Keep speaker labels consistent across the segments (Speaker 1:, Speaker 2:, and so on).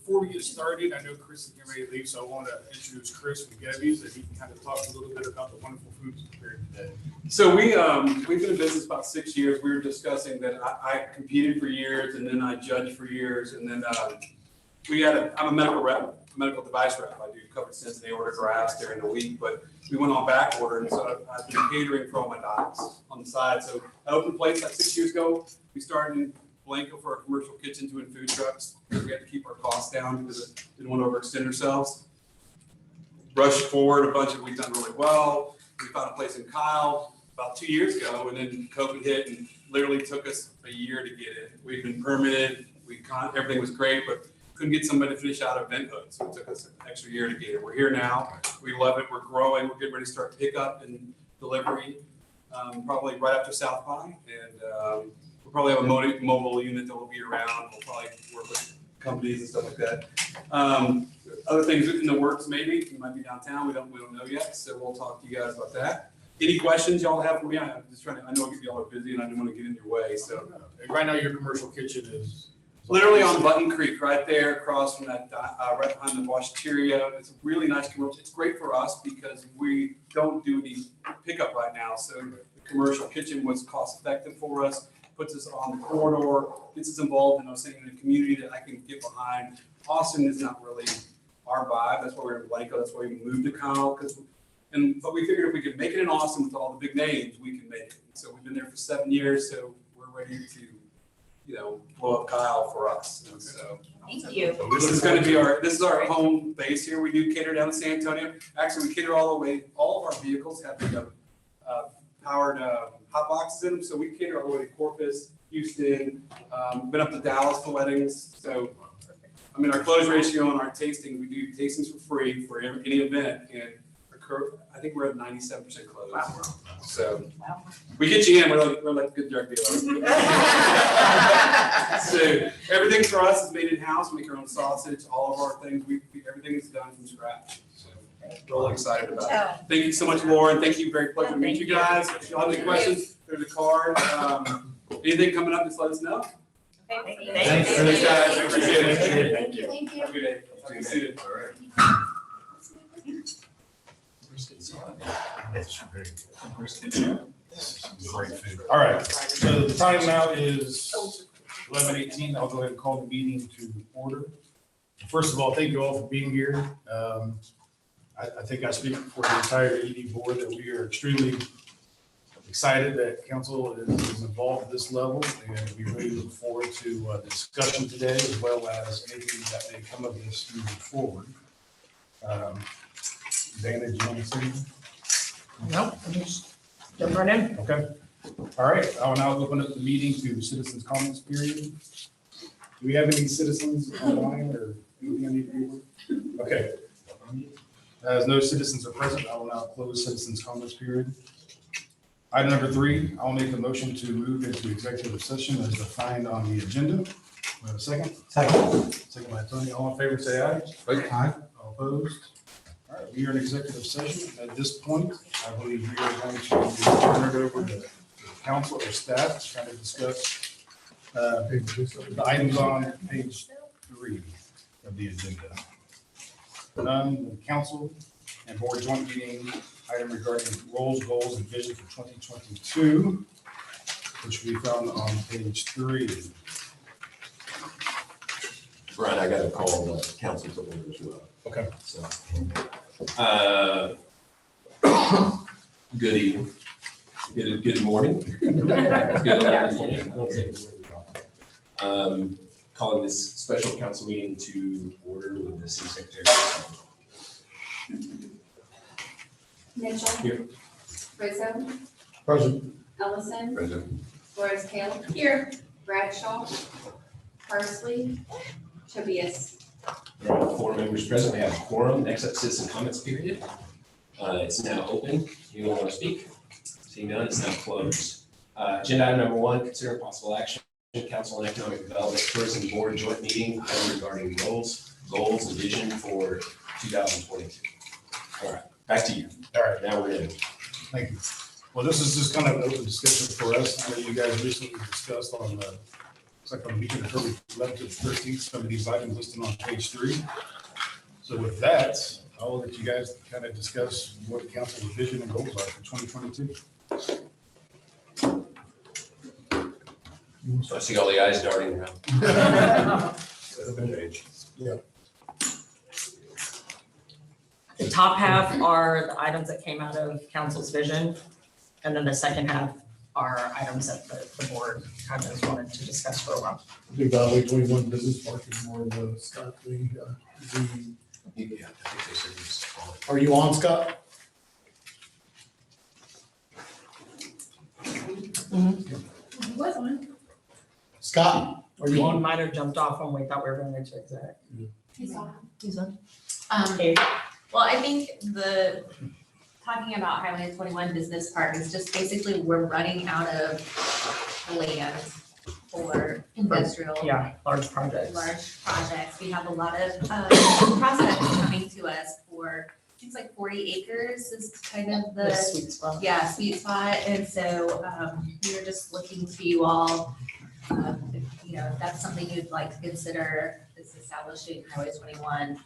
Speaker 1: before we get started, I know Chris is getting ready to leave, so I want to introduce Chris from Gebby's, and he can kind of talk a little bit about the wonderful foods prepared today.
Speaker 2: So we've been in business about 6 years. We were discussing that I competed for years, and then I judged for years, and then I'm a medical rep, a medical device rep. I do covered stents and aortic grafts during the week, but we went on back order, and so I've been catering for all my docs on the side. So I opened a place like 6 years ago. We started in Blanco for our commercial kitchen doing food trucks. We had to keep our costs down because we didn't want to overextend ourselves. Rushed forward a bunch of, we've done really well. We found a place in Kyle about 2 years ago, and then COVID hit and literally took us a year to get it. We've been permitted, everything was great, but couldn't get somebody to finish out event hood, so it took us an extra year to get it. We're here now, we love it, we're growing, we're getting ready to start pickup and delivery, probably right after South by, and we'll probably have a mobile unit that will be around. We'll probably work with companies and stuff like that. Other things in the works, maybe, we might be downtown, we don't know yet, so we'll talk to you guys about that. Any questions y'all have for me? I'm just trying to, I know y'all are busy and I didn't want to get in your way, so.
Speaker 1: Right now, your commercial kitchen is?
Speaker 2: Literally on Button Creek, right there across from that, right behind the washateria. It's a really nice commercial. It's great for us because we don't do any pickup right now. So the commercial kitchen was cost effective for us, puts us on the corridor, gets us involved in, in a community that I can get behind. Austin is not really our vibe. That's why we're in Blanco. That's why we moved to Kyle. But we figured if we could make it in Austin with all the big names, we can make it. So we've been there for 7 years. So we're ready to, blow up Kyle for us. And so
Speaker 3: Thank you.
Speaker 2: this is going to be this is our home base here. We do cater down in San Antonio. Actually, we cater all the way. All of our vehicles have powered hot boxes in them. So we cater all the way to Corpus, Houston, been up to Dallas for weddings. So, our close ratio on our tasting, we do tastings for free for any event. And I think we're at 97% close.
Speaker 3: Wow.
Speaker 2: So we get you in, we're like good drug dealers. So everything for us is made in-house. We make our own sausage, all of our things. Everything is done from scratch. So we're really excited about it. Thank you so much, Lauren. Thank you. Very pleasure to meet you guys. If you have any questions, there's a card. Anything coming up, just let us know.
Speaker 3: Thank you.
Speaker 2: Thanks, guys. Appreciate it.
Speaker 3: Thank you.
Speaker 4: Thank you.
Speaker 2: Have a good day. Have a good seated.
Speaker 5: All right.
Speaker 1: Great food. All right, so the time now is 11:18. I'll go ahead and call the meeting to order. First of all, thank you all for being here. I think I speak for the entire ED board that we are extremely excited that council is involved at this level, and we really look forward to the discussion today, as well as anything that may come of this moving forward. Dana, do you want to say anything?
Speaker 3: No, I'm just jump right in.
Speaker 1: Okay. All right, I will now open up the meeting to citizens' comments period. Do we have any citizens online or anything I need to do? Okay. As no citizens are present, I will now close citizens' comments period. Item number 3, I'll make a motion to move into executive session as defined on the agenda. We have a second? Second. Second by Tony. All in favor, say aye. Aye. All opposed? All right, we are in executive session. At this point, I believe we are going to turn it over to council or staff to kind of discuss the items on page 3 of the agenda. The council and board joint meeting item regarding roles, goals, and vision for 2022, which we found on page 3.
Speaker 5: Brian, I got to call the council to order as well.
Speaker 1: Okay.
Speaker 5: So, good evening. Good morning. Calling this special council meeting to order with the city secretary.
Speaker 4: Mitchell.
Speaker 5: Here.
Speaker 4: Rizzo.
Speaker 1: Present.
Speaker 4: Ellison.
Speaker 5: Present.
Speaker 4: Flores Hale. Here. Bradshaw. Parsley. Tobias.
Speaker 5: There are 4 members present. We have a quorum. Next up, citizen comments period. It's now open. Anyone want to speak? Seeing none, it's now closed. Agenda item number 1, consider possible action. Council on Economic Development Tourism Board joint meeting item regarding goals, and vision for 2022. All right, back to you.
Speaker 1: All right.
Speaker 5: Now we're in.
Speaker 1: Thank you. Well, this is just kind of an open discussion for us. I know you guys recently discussed on like on the weekend of February 11th to the 13th, some of these items listed on page 3. So with that, I'll let you guys kind of discuss what council's vision and goals are for 2022.
Speaker 5: So I see all the eyes darting around.
Speaker 3: The top half are the items that came out of council's vision, and then the second half are items that the board kind of has wanted to discuss for a while.
Speaker 6: I think Highway 21 Business Park is more of a Scott thing.
Speaker 5: Yeah, I think they said it's all-
Speaker 6: Are you on, Scott?
Speaker 7: Was on.
Speaker 6: Scott, are you
Speaker 3: You
Speaker 6: on?
Speaker 3: might have jumped off when we thought we were going into exec.
Speaker 7: He's on.
Speaker 3: He's on.
Speaker 4: Um, well, I think talking about Highway 21 Business Park is just basically we're running out of land for industrial.
Speaker 3: Yeah, large projects.
Speaker 4: Large projects. We have a lot of prospects coming to us for, things like 40 acres is kind of
Speaker 3: The sweet spot.
Speaker 4: yeah, sweet spot. And so we were just looking to you all, if that's something you'd like to consider, is establishing Highway 21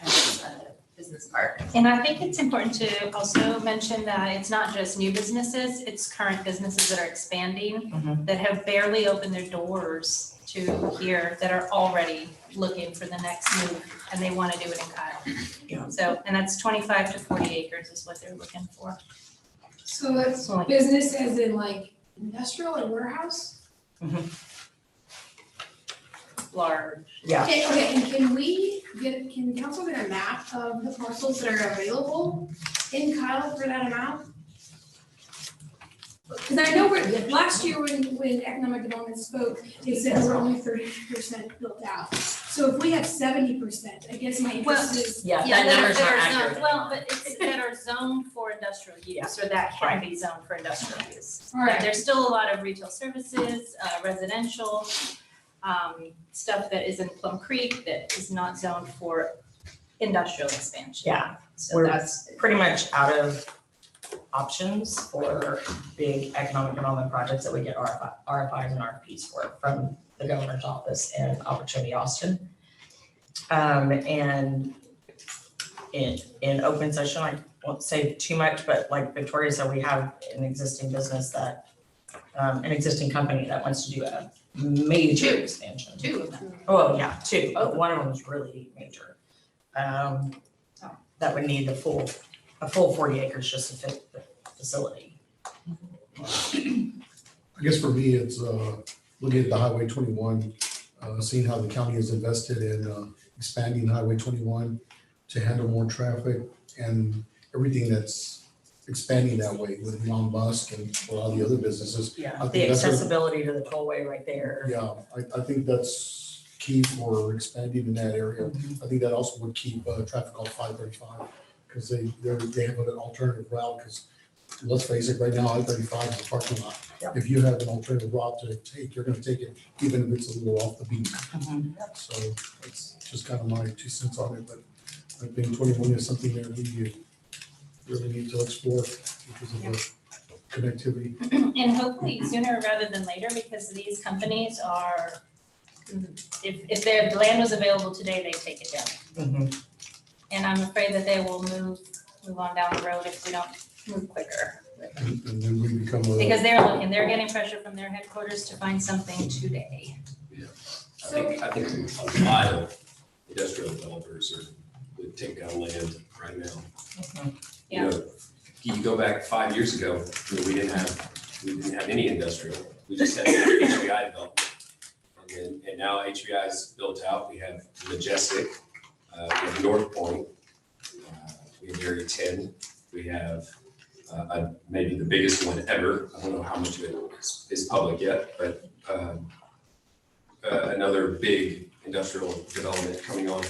Speaker 4: as a business park.
Speaker 7: And I think it's important to also mention that it's not just new businesses, it's current businesses that are expanding,
Speaker 3: Mhm.
Speaker 7: that have barely opened their doors to here, that are already looking for the next move, and they want to do it in Kyle.
Speaker 3: Yeah.
Speaker 7: So, and that's 25 to 40 acres is what they're looking for.
Speaker 8: So it's
Speaker 7: So like,
Speaker 8: business as in like industrial or warehouse?
Speaker 7: large.
Speaker 3: Yeah.
Speaker 8: Okay, and can council get a map of the parcels that are available in Kyle for that amount? Because I know last year when economic development spoke, they said we're only 30% built out. So if we have 70%, I guess my interest is.
Speaker 3: Yeah,
Speaker 7: Yeah,
Speaker 3: that number's not
Speaker 7: that are
Speaker 3: accurate.
Speaker 7: zoned, well, but it's that are zoned for industrial use, or that can be zoned for industrial use.
Speaker 8: All right.
Speaker 7: But there's still a lot of retail services, residential, stuff that is in Plum Creek that is not zoned for industrial expansion.
Speaker 3: Yeah,
Speaker 7: So
Speaker 3: we're
Speaker 7: that's,
Speaker 3: pretty much out of options for big economic development projects that we get RFIs and RFPs for from the governor's office and Opportunity Austin. And in open session, I won't say too much, but like Victoria said, we have an existing business that, an existing company that wants to do a major expansion.
Speaker 4: Two of them.
Speaker 3: Oh, yeah, two, but one of them is really major. That would need a full 40 acres just to fit the facility.
Speaker 6: I guess for me, it's looking at the Highway 21, seeing how the county has invested in expanding Highway 21 to handle more traffic and everything that's expanding that way with Elon Musk and a lot of the other businesses.
Speaker 3: Yeah,
Speaker 6: I
Speaker 3: the
Speaker 6: think that's a-
Speaker 3: accessibility to the tollway right there.
Speaker 6: Yeah, I think that's key for expanding in that area. I think that also would keep traffic on 535 because they have an alternative route because let's face it, right now, I-35 is a parking lot.
Speaker 3: Yep.
Speaker 6: If you have an alternative route to take, you're gonna take it even if it's a little off the beat.
Speaker 3: Mhm.
Speaker 6: So that's just kind of my 2 cents on it, but I think 21 is something that we really need to explore because of the connectivity.
Speaker 7: and hopefully sooner rather than later, because these companies are, if their land was available today, they'd take it down.
Speaker 3: Mhm.
Speaker 7: And I'm afraid that they will move on down the road if we don't move quicker.
Speaker 6: And then we become a.
Speaker 7: Because they're getting pressure from their headquarters to find something today.
Speaker 5: I think a lot of industrial developers would take down land right now.
Speaker 3: Mhm.
Speaker 5: You know, you go back 5 years ago, we didn't have any industrial. We just had HBI development. And now HBI is built out. We have Majestic, we have North Point, we have Area 10, we have maybe the biggest one ever. I don't know how much of it is public yet, but another big industrial development coming on.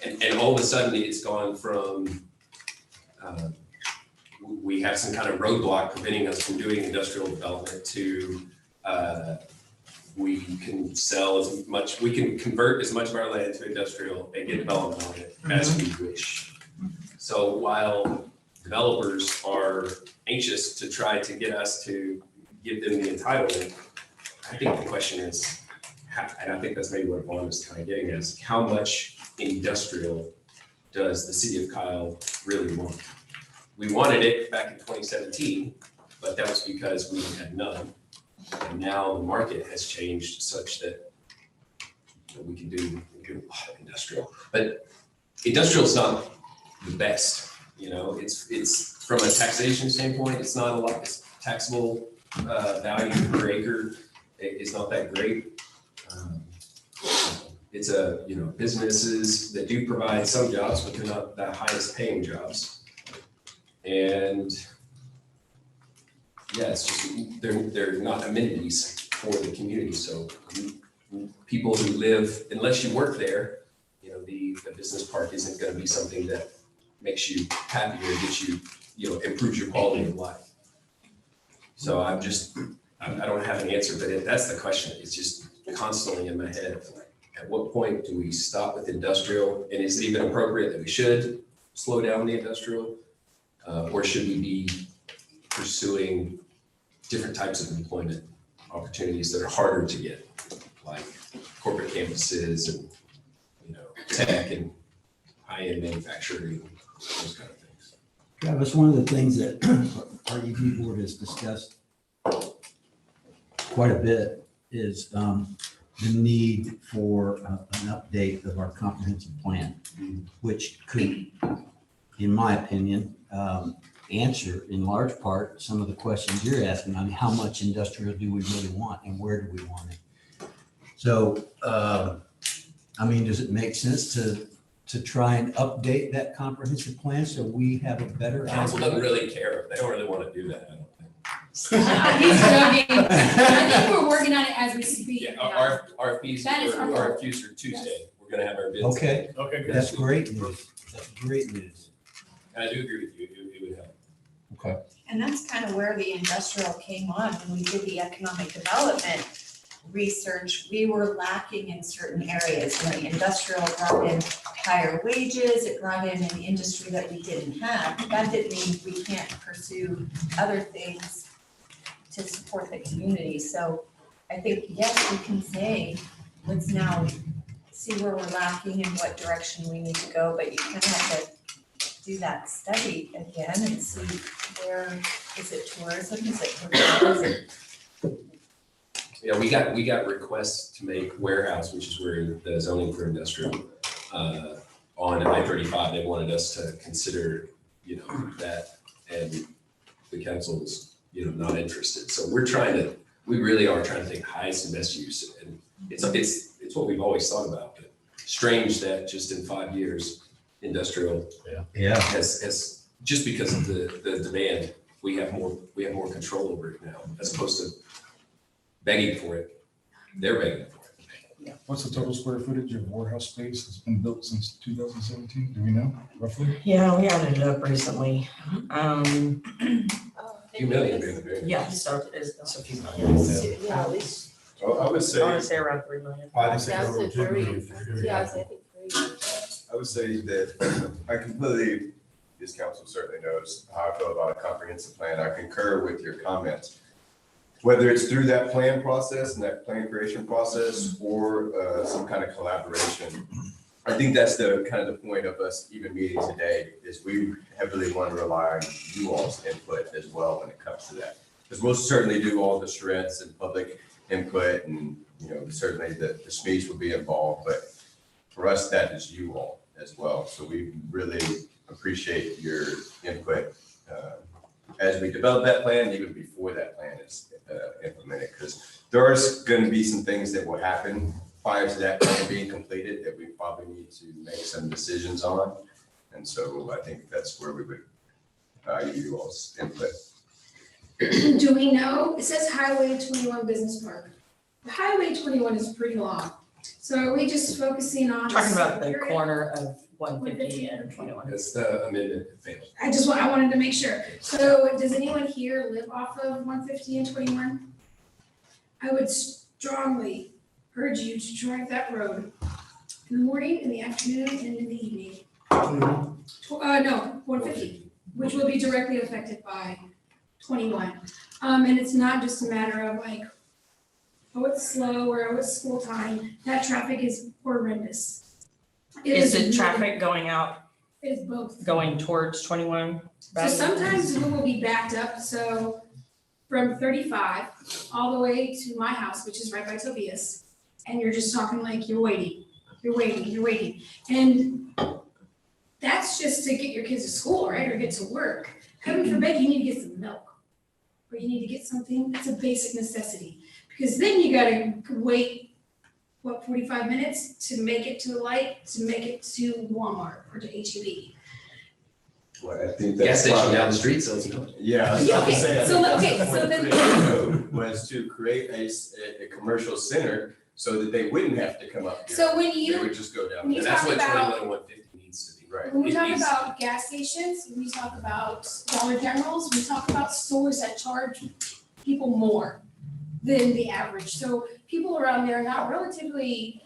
Speaker 5: And all of a sudden, it's gone from we have some kind of roadblock preventing us from doing industrial development to we can sell as much, we can convert as much of our land to industrial and get development on it as we wish. So while developers are anxious to try to get us to give them the entitlement, I think the question is, and I think that's maybe what Vaughn is kind of getting at, is how much industrial does the city of Kyle really want? We wanted it back in 2017, but that was because we had none. And now the market has changed such that we can do a lot of industrial. But industrial is not the best, it's from a taxation standpoint, it's not a lot, it's taxable value per acre is not that great. It's businesses that do provide some jobs, but they're not the highest paying jobs. And yeah, it's just, they're not amenities for the community. So people who live, unless you work there, the business park isn't gonna be something that makes you happier, gets you, improves your quality of life. So I don't have an answer, but that's the question. It's just constantly in my head. At what point do we stop with industrial? And is it even appropriate that we should slow down the industrial? Or should we be pursuing different types of employment opportunities that are harder to get, like corporate campuses and, tech and high-end manufacturing, those kind of things?
Speaker 9: Travis, one of the things that our ED board has discussed quite a bit is the need for an update of our comprehensive plan, which could, in my opinion, answer in large part some of the questions you're asking on how much industrial do we really want and where do we want it. So, does it make sense to try and update that comprehensive plan so we have a better
Speaker 5: Council doesn't
Speaker 9: idea?
Speaker 5: really care. They don't really want to do that, I don't think.
Speaker 8: He's joking. I think we're working on it as we speak.
Speaker 5: Yeah, our RFPs,
Speaker 8: That is our goal.
Speaker 5: RFQs are Tuesday. We're gonna have our bids.
Speaker 9: Okay,
Speaker 1: Okay, good.
Speaker 9: that's great news. That's great news.
Speaker 5: And I do agree with you, it would help.
Speaker 9: Okay.
Speaker 10: And that's kind of where the industrial came on, when we did the economic development research, we were lacking in certain areas. And the industrial brought in higher wages, it brought in an industry that we didn't have. That didn't mean we can't pursue other things to support the community. So I think, yes, we can say, let's now see where we're lacking and what direction we need to go, but you kind of have to do that study again and see where, is it tourism, is it hotel, is it?
Speaker 5: Yeah, we got requests to make warehouse, which is where the zoning for industrial, on I-35, they wanted us to consider, that, and the council was, not interested. So we really are trying to think highest and best use, and it's what we've always thought about, but strange that just in 5 years, industrial
Speaker 9: Yeah.
Speaker 5: has, just because of the demand, we have more control over it now, as opposed to begging for it. They're begging for it.
Speaker 1: What's the total square footage of warehouse space that's been built since 2017? Do we know roughly?
Speaker 3: Yeah, we added it up recently.
Speaker 5: Few million, maybe.
Speaker 3: Yeah, so it's a few million.
Speaker 11: Yeah, at least,
Speaker 1: I would
Speaker 3: I want to say around 3 million.
Speaker 11: I say over 2 million. Yeah, I think 3.
Speaker 12: I would say that I completely, this council certainly knows how I feel about a comprehensive plan. I concur with your comments. Whether it's through that plan process and that plan creation process or some kind of collaboration, I think that's the kind of the point of us even meeting today is we heavily want to rely on you all's input as well when it comes to that. Because we'll certainly do all the strengths and public input and, certainly the SMEs will be involved, but for us, that is you all as well. So we really appreciate your input as we develop that plan, even before that plan is implemented, because there are going to be some things that will happen prior to that plan being completed that we probably need to make some decisions on. And so I think that's where we would value you all's input.
Speaker 8: Do we know, it says Highway 21 Business Park. The Highway 21 is pretty long. So are we just focusing on?
Speaker 3: Talking about the
Speaker 8: area?
Speaker 3: corner of 150 and 21.
Speaker 5: That's the amendment that failed.
Speaker 8: I wanted to make sure. So does anyone here live off of 150 and 21? I would strongly urge you to drive that road in the morning, in the afternoon, and in the evening. No, 150, which will be directly affected by 21. And it's not just a matter of like it's slow, or it's school time, that traffic is horrendous.
Speaker 3: Is it
Speaker 8: really-
Speaker 3: traffic going out,
Speaker 8: It is both.
Speaker 3: going towards 21?
Speaker 8: So sometimes we will be backed up, so from 35 all the way to my house, which is right by Tobias, and you're just talking like you're waiting. And that's just to get your kids to school, right, or get to work. Heaven forbid you need to get some milk, or you need to get something, that's a basic necessity. Because then you gotta wait, 45 minutes to make it to the light, to make it to Walmart or to HEB.
Speaker 12: Well, I think
Speaker 5: Gas
Speaker 12: that's
Speaker 5: station
Speaker 12: probably.
Speaker 5: down the street sells milk.
Speaker 12: Yeah. I was
Speaker 8: Yeah,
Speaker 12: about to
Speaker 8: okay,
Speaker 12: say, I
Speaker 8: so-
Speaker 12: think
Speaker 8: okay,
Speaker 12: that's
Speaker 8: so
Speaker 12: the
Speaker 8: then-
Speaker 12: point of the code was to create a commercial center so that they wouldn't have to come up here.
Speaker 8: So when
Speaker 12: They
Speaker 8: you,
Speaker 12: would just go down.
Speaker 8: when you
Speaker 5: And that's
Speaker 8: talk
Speaker 5: what
Speaker 8: about
Speaker 5: 21 and 150 needs to be.
Speaker 12: Right.
Speaker 8: When we
Speaker 5: It
Speaker 8: talk
Speaker 5: needs to
Speaker 8: about gas stations, we talk about Dollar Generals, we talk about stores that charge people more than the average. So people around there are not relatively,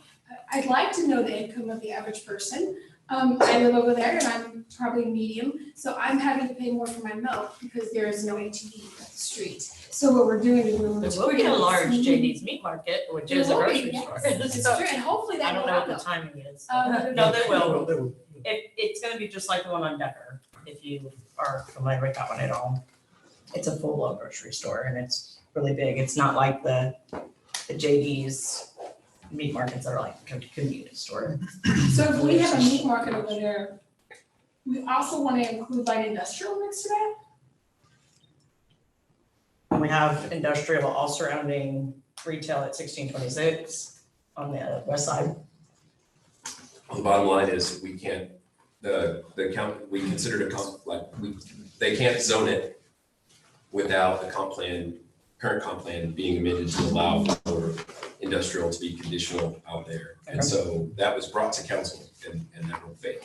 Speaker 8: I'd like to know the income of the average person. I live over there and I'm probably medium, so I'm having to pay more for my milk because there is no HEB at the street. So what we're doing is we're.
Speaker 3: There will be a large JD's Meat Market, which is a
Speaker 8: There will be,
Speaker 3: grocery
Speaker 8: yes,
Speaker 3: store.
Speaker 8: it's
Speaker 3: So
Speaker 8: true, and hopefully
Speaker 3: I
Speaker 8: that
Speaker 3: don't
Speaker 8: will
Speaker 3: know what the
Speaker 8: happen.
Speaker 3: timing is.
Speaker 8: Um,
Speaker 3: No, they will. It's gonna be just like the one on Decker, if you are familiar with that one at all. It's a full-blown grocery store and it's really big. It's not like the JD's meat markets that are like a convenience store.
Speaker 8: So if we have a meat market over there, we also want to include light industrial next to that?
Speaker 3: And we have industrial all surrounding retail at 1626 on the west side.
Speaker 5: Well, the bottom line is we can't, the count, we considered they can't zone it without the current comp plan being amended to allow for industrial to be conditional out there. And so that was brought to council and that one failed.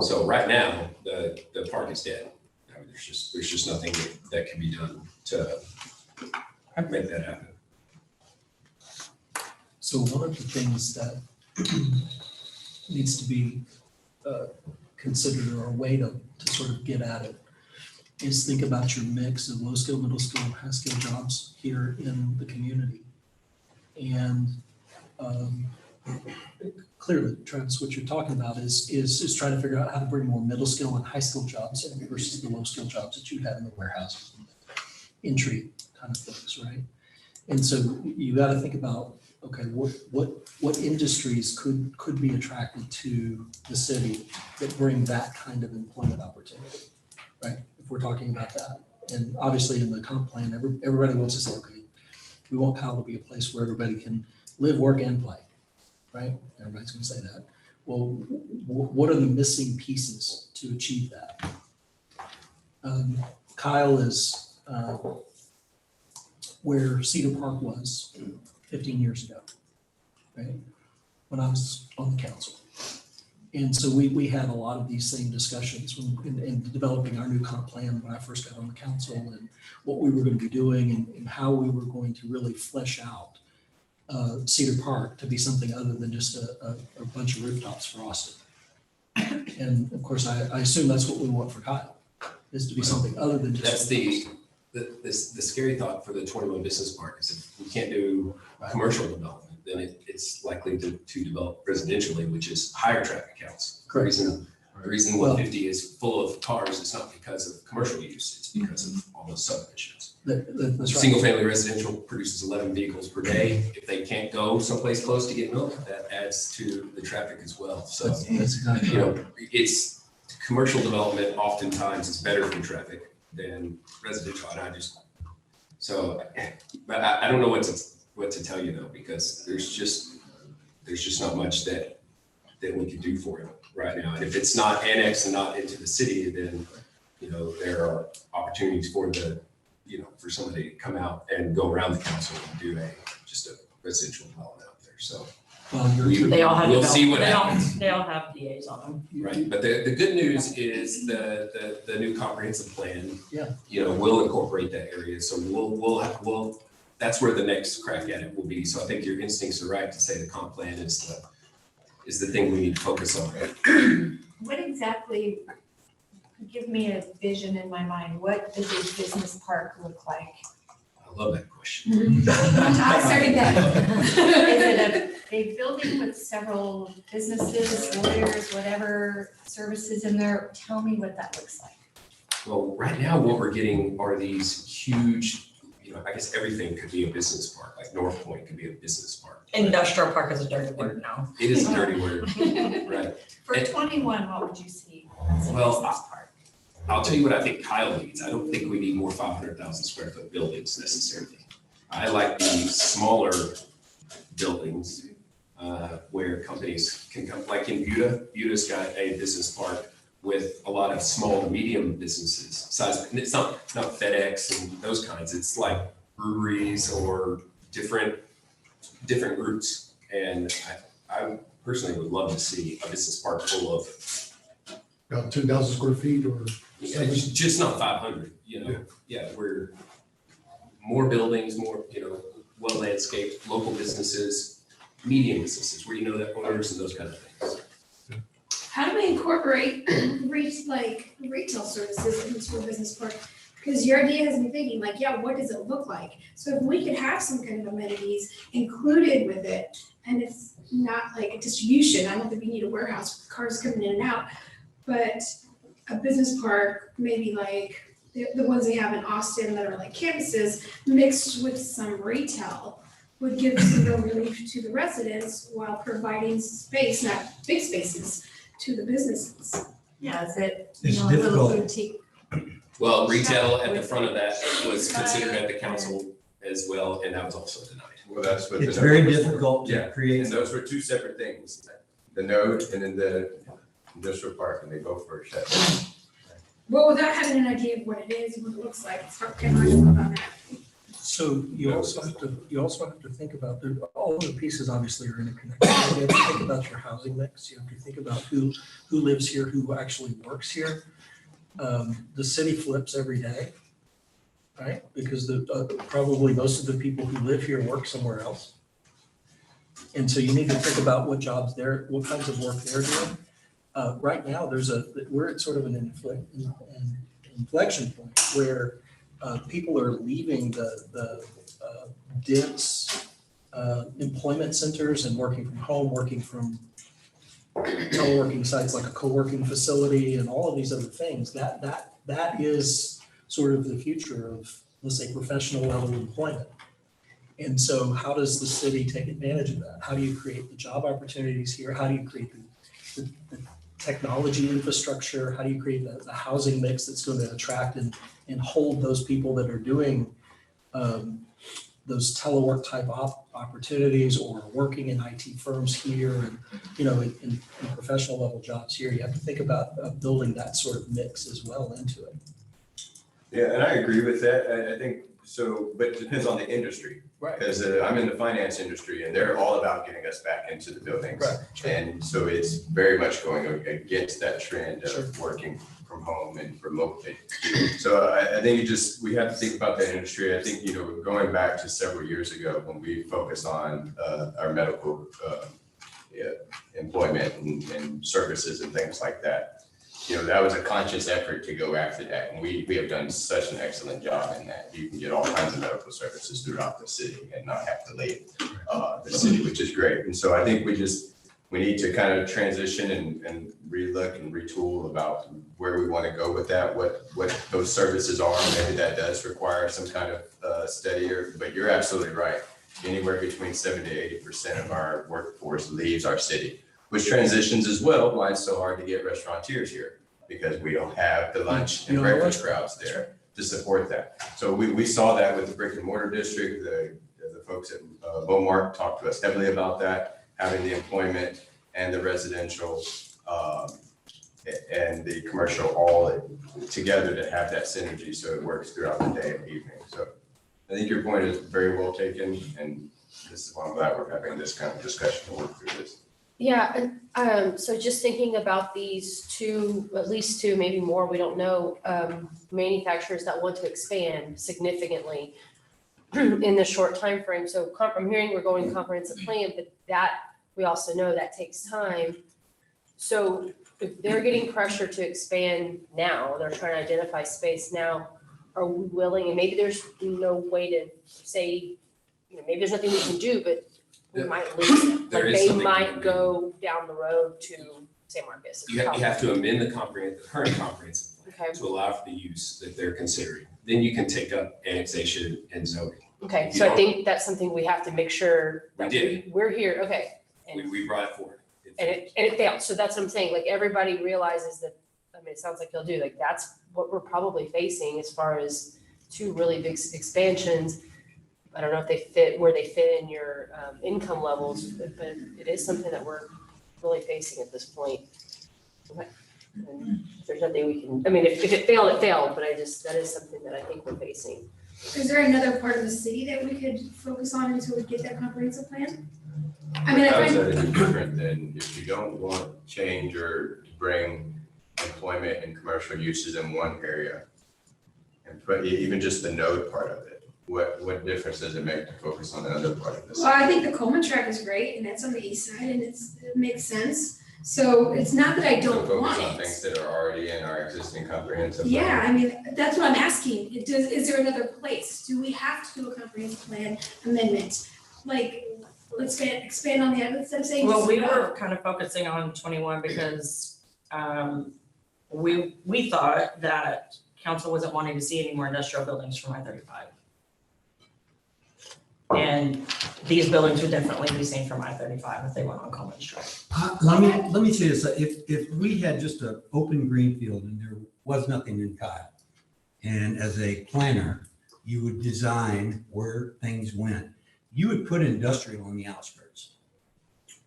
Speaker 5: So right now, the park is dead. I mean, there's just nothing that can be done to make that happen.
Speaker 13: So one of the things that needs to be considered, or a way to sort of get at it, is think about your mix of low skill, middle skill, and high skill jobs here in the community. And clearly, Travis, what you're talking about is trying to figure out how to bring more middle skill and high skill jobs in versus the low skill jobs that you have in the warehouse, entry kind of things, right? And so you got to think about, okay, what industries could be attracted to the city that bring that kind of employment opportunity, right? If we're talking about that. And obviously in the comp plan, everybody wants to say, okay, we want Powell to be a place where everybody can live, work, and play, right? Everybody's gonna say that. Well, what are the missing pieces to achieve that? Kyle is where Cedar Park was 15 years ago, right? When I was on the council. And so we had a lot of these same discussions in developing our new comp plan when I first got on the council, and what we were going to be doing and how we were going to really flesh out Cedar Park to be something other than just a bunch of rooftops for Austin. And of course, I assume that's what we want for Kyle, is to be something other than just.
Speaker 5: That's the scary thought for the 21 business park is if we can't do commercial development, then it's likely to develop residentially, which is higher traffic counts. The reason 150 is full of cars is not because of commercial use, it's because of all those subdivisions.
Speaker 13: That's right.
Speaker 5: Single family residential produces 11 vehicles per day. If they can't go someplace close to get milk, that adds to the traffic as well. So,
Speaker 13: That's exactly
Speaker 5: you
Speaker 13: right.
Speaker 5: know, it's commercial development oftentimes is better for traffic than residential. And but I don't know what to tell you though, because there's just not much that we can do for it right now. And if it's not annexed and not into the city, then, you know, there are opportunities for for somebody to come out and go around the council and do just a residential development out there. So
Speaker 3: They all have.
Speaker 5: we'll see what
Speaker 3: they all-
Speaker 5: happens.
Speaker 3: They all have DAs on them.
Speaker 5: Right, but the good news is the new comprehensive plan.
Speaker 13: Yeah.
Speaker 5: You know, will incorporate that area, so we'll that's where the next crack at it will be. So I think your instincts are right to say the comp plan is the thing we need to focus on.
Speaker 10: What exactly, give me a vision in my mind, what does a business park look like?
Speaker 5: I love that question.
Speaker 8: I started that.
Speaker 10: Is it a building with several businesses, lawyers, whatever, services in there? Tell me what that looks like.
Speaker 5: Well, right now, what we're getting are these huge, I guess everything could be a business park, like North Point could be a business park.
Speaker 3: Industrial park is a dirty word now.
Speaker 5: It is a dirty word, right?
Speaker 10: For
Speaker 5: And-
Speaker 10: 21, what would you see as a
Speaker 5: Well,
Speaker 10: business park?
Speaker 5: I'll tell you what I think Kyle needs. I don't think we need more 500,000 square foot buildings necessarily. I like the smaller buildings where companies can come, like in Buda. Buda's got a business park with a lot of small to medium businesses. Size, and it's not FedEx and those kinds. It's like breweries or different groups. And I personally would love to see a business park full of
Speaker 6: About 2,000 square feet or
Speaker 5: it's just not 500, yeah, we're more buildings, more, well landscaped, local businesses, medium businesses where that owners and those kind of things.
Speaker 8: How do we incorporate retail services into a business park? Because your idea has me thinking like, yeah, what does it look like? So if we could have some kind of amenities included with it, and it's not like a distribution, I don't think we need a warehouse with cars coming in and out, but a business park, maybe like the ones they have in Austin that are like campuses mixed with some retail would give some real relief to the residents while providing space, not big spaces, to the businesses.
Speaker 10: Yeah, is it,
Speaker 9: It's
Speaker 10: a little
Speaker 9: difficult.
Speaker 10: boutique?
Speaker 5: Well, retail at the front of that was considered at the council as well, and that was also denied.
Speaker 12: Well, that's what the
Speaker 9: It's
Speaker 12: node
Speaker 9: very
Speaker 12: was for.
Speaker 9: difficult
Speaker 12: Yeah,
Speaker 9: to create.
Speaker 12: and those were two separate things, the node and then the industrial park, and they both were shut down.
Speaker 8: Well, without having an idea of what it is, what it looks like, it's hard to know about that.
Speaker 13: So you also have to think about, all of the pieces obviously are interconnected. You have to think about your housing mix. You have to think about who lives here, who actually works here. The city flips every day, right? Because probably most of the people who live here work somewhere else. And so you need to think about what jobs what kinds of work they're doing. Right now, we're at sort of an inflection point where people are leaving the dense employment centers and working from home, working from teleworking sites like a co-working facility and all of these other things. That is sort of the future of, let's say, professional level employment. And so how does the city take advantage of that? How do you create the job opportunities here? How do you create the technology infrastructure? How do you create the housing mix that's going to attract and hold those people that are doing those telework type opportunities or working in IT firms here and, in professional level jobs here? You have to think about building that sort of mix as well into it.
Speaker 12: Yeah, and I agree with that. I think so, but it depends on the industry.
Speaker 13: Right.
Speaker 12: Because I'm in the finance industry and they're all about getting us back into the buildings.
Speaker 13: Right. Sure.
Speaker 12: And so it's very much going against that trend
Speaker 13: Sure.
Speaker 12: of working from home and remotely. So I think we have to think about that industry. I think, going back to several years ago when we focused on our medical employment and services and things like that. That was a conscious effort to go after that. And we have done such an excellent job in that. You can get all kinds of medical services throughout the city and not have to leave the city, which is great. And so I think we need to kind of transition and relook and retool about where we want to go with that, what those services are. Maybe that does require some kind of steadier, but you're absolutely right. Anywhere between 70 to 80% of our workforce leaves our city, which transitions as well, why it's so hard to get restaurateurs here, because we don't have the lunch and breakfast crowds there to support that. So we saw that with the brick and mortar district. The folks at Beaumont talked to us heavily about that, having the employment and the residential and the commercial all together to have that synergy so it works throughout the day and evening. So I think your point is very well taken, and this is why I'm glad we're having this kind of discussion to work through this.
Speaker 11: Yeah, so just thinking about these two, at least two, maybe more, we don't know, manufacturers that want to expand significantly in the short time frame. So I'm hearing we're going comprehensive plan, but that we also know that takes time. So if they're getting pressure to expand now, they're trying to identify space now, are we willing, and maybe there's no way to say, maybe there's nothing we can do, but we might lose them.
Speaker 5: There
Speaker 11: Like
Speaker 5: is
Speaker 11: they
Speaker 5: something we can
Speaker 11: might
Speaker 5: do.
Speaker 11: go down the road to San Marcos.
Speaker 5: You have to amend the current comprehensive plan
Speaker 11: Okay,
Speaker 5: to allow for the use that they're considering. Then you can take up annexation and zoning.
Speaker 11: okay,
Speaker 5: If you
Speaker 11: so I
Speaker 5: don't-
Speaker 11: think that's something we have to make sure
Speaker 5: We
Speaker 11: that
Speaker 5: did.
Speaker 11: we're here, okay. And
Speaker 5: We brought it forward.
Speaker 11: And it failed, so that's what I'm saying, like, everybody realizes that, it sounds like they'll do, like, that's what we're probably facing as far as two really big expansions. I don't know if they fit, where they fit in your income levels, but it is something that we're really facing at this point. Okay. And if there's nothing we can, if it failed, it failed, but that is something that I think we're facing.
Speaker 8: Is there another part of the city that we could focus on until we get that comprehensive plan? I mean, I
Speaker 12: How is
Speaker 8: find,
Speaker 12: that any different than if you don't want change or to bring employment and commercial uses in one area? And put even just the node part of it, what difference does it make to focus on another part of this?
Speaker 8: well, I think the Coleman track is great and that's on the east side and it makes sense. So it's not that I don't want
Speaker 12: So focus on things
Speaker 8: it.
Speaker 12: that are already in our existing comprehensive plan.
Speaker 8: Yeah, I mean, that's what I'm asking. Is there another place? Do we have to do a comprehensive plan amendment? Like, let's expand on the other, instead of saying.
Speaker 3: Well, we
Speaker 8: just,
Speaker 3: were kind of focusing on 21 because we thought that council wasn't wanting to see any more industrial buildings from I-35. And these buildings would definitely be seen from I-35 if they went on Coleman Street.
Speaker 9: Let me say this, if we had just an open green field and there was nothing in Kyle, and as a planner, you would design where things went, you would put industrial on the outskirts.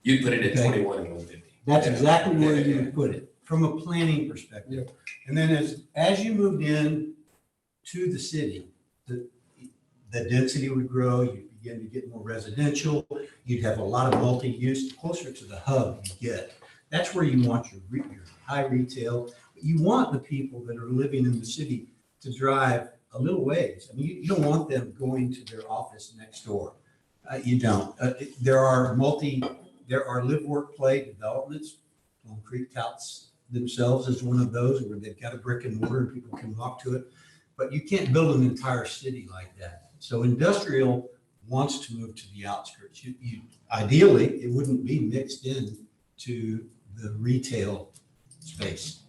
Speaker 5: You'd put it at
Speaker 9: Okay.
Speaker 5: 21 and 150.
Speaker 9: That's
Speaker 5: Yeah.
Speaker 9: exactly where
Speaker 5: Yeah,
Speaker 9: you
Speaker 5: yeah.
Speaker 9: would put it, from a planning perspective. And then as you moved in to the city, the density would grow, you'd begin to get more residential, you'd have a lot of multi-use, closer to the hub you get. That's where you want your high retail. You want the people that are living in the city to drive a little ways. I mean, you don't want them going to their office next door. You don't. There are live, work, play developments. Plum Creek touts themselves as one of those where they've got a brick and mortar and people can walk to it. But you can't build an entire city like that. So industrial wants to move to the outskirts. Ideally, it wouldn't be mixed in to the retail space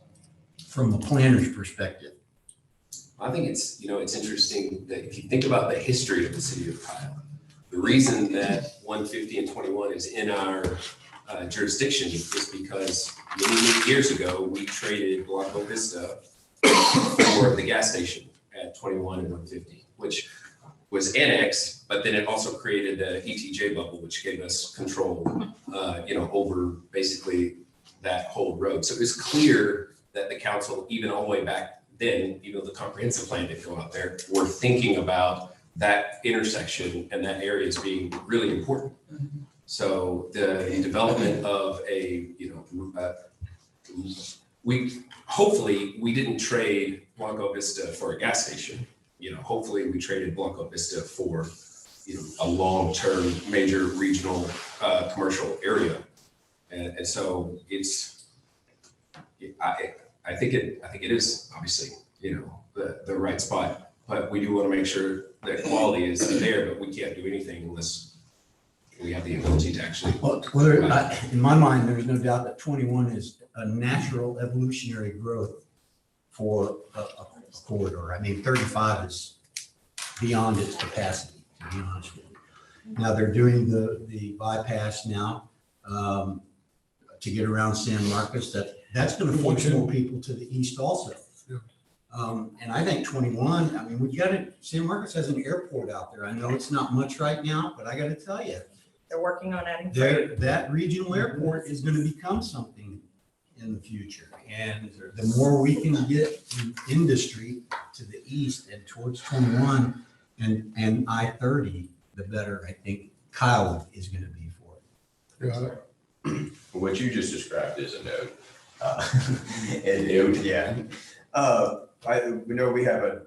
Speaker 9: from a planner's perspective.
Speaker 5: I think it's interesting that if you think about the history of the city of Kyle, the reason that 150 and 21 is in our jurisdiction is because many years ago, we traded Blanco Vista for the gas station at 21 and 150, which was annexed, but then it also created the ETJ bubble, which gave us control, over basically that whole road. So it was clear that the council, even all the way back then, even though the comprehensive plan didn't go out there, were thinking about that intersection and that area as being really important. So the development of hopefully we didn't trade Blanco Vista for a gas station. Hopefully we traded Blanco Vista for, a long-term major regional commercial area. And so I think it is obviously, the right spot, but we do want to make sure that quality is there, but we can't do anything unless we have the ability to actually.
Speaker 9: In my mind, there's no doubt that 21 is a natural evolutionary growth for a corridor. I mean, 35 is beyond its capacity, to be honest with you. Now, they're doing the bypass now to get around San Marcos. That's going to force more people to the east also. And I think 21, we've got it, San Marcos has an airport out there. I know it's not much right now, but I got to tell you,
Speaker 3: They're working on adding.
Speaker 9: that regional airport is going to become something in the future. And the more we can get industry to the east and towards 21 and I-30, the better I think Kyle is going to be for it.
Speaker 6: Yeah,
Speaker 12: What you just described is a node. We know we have a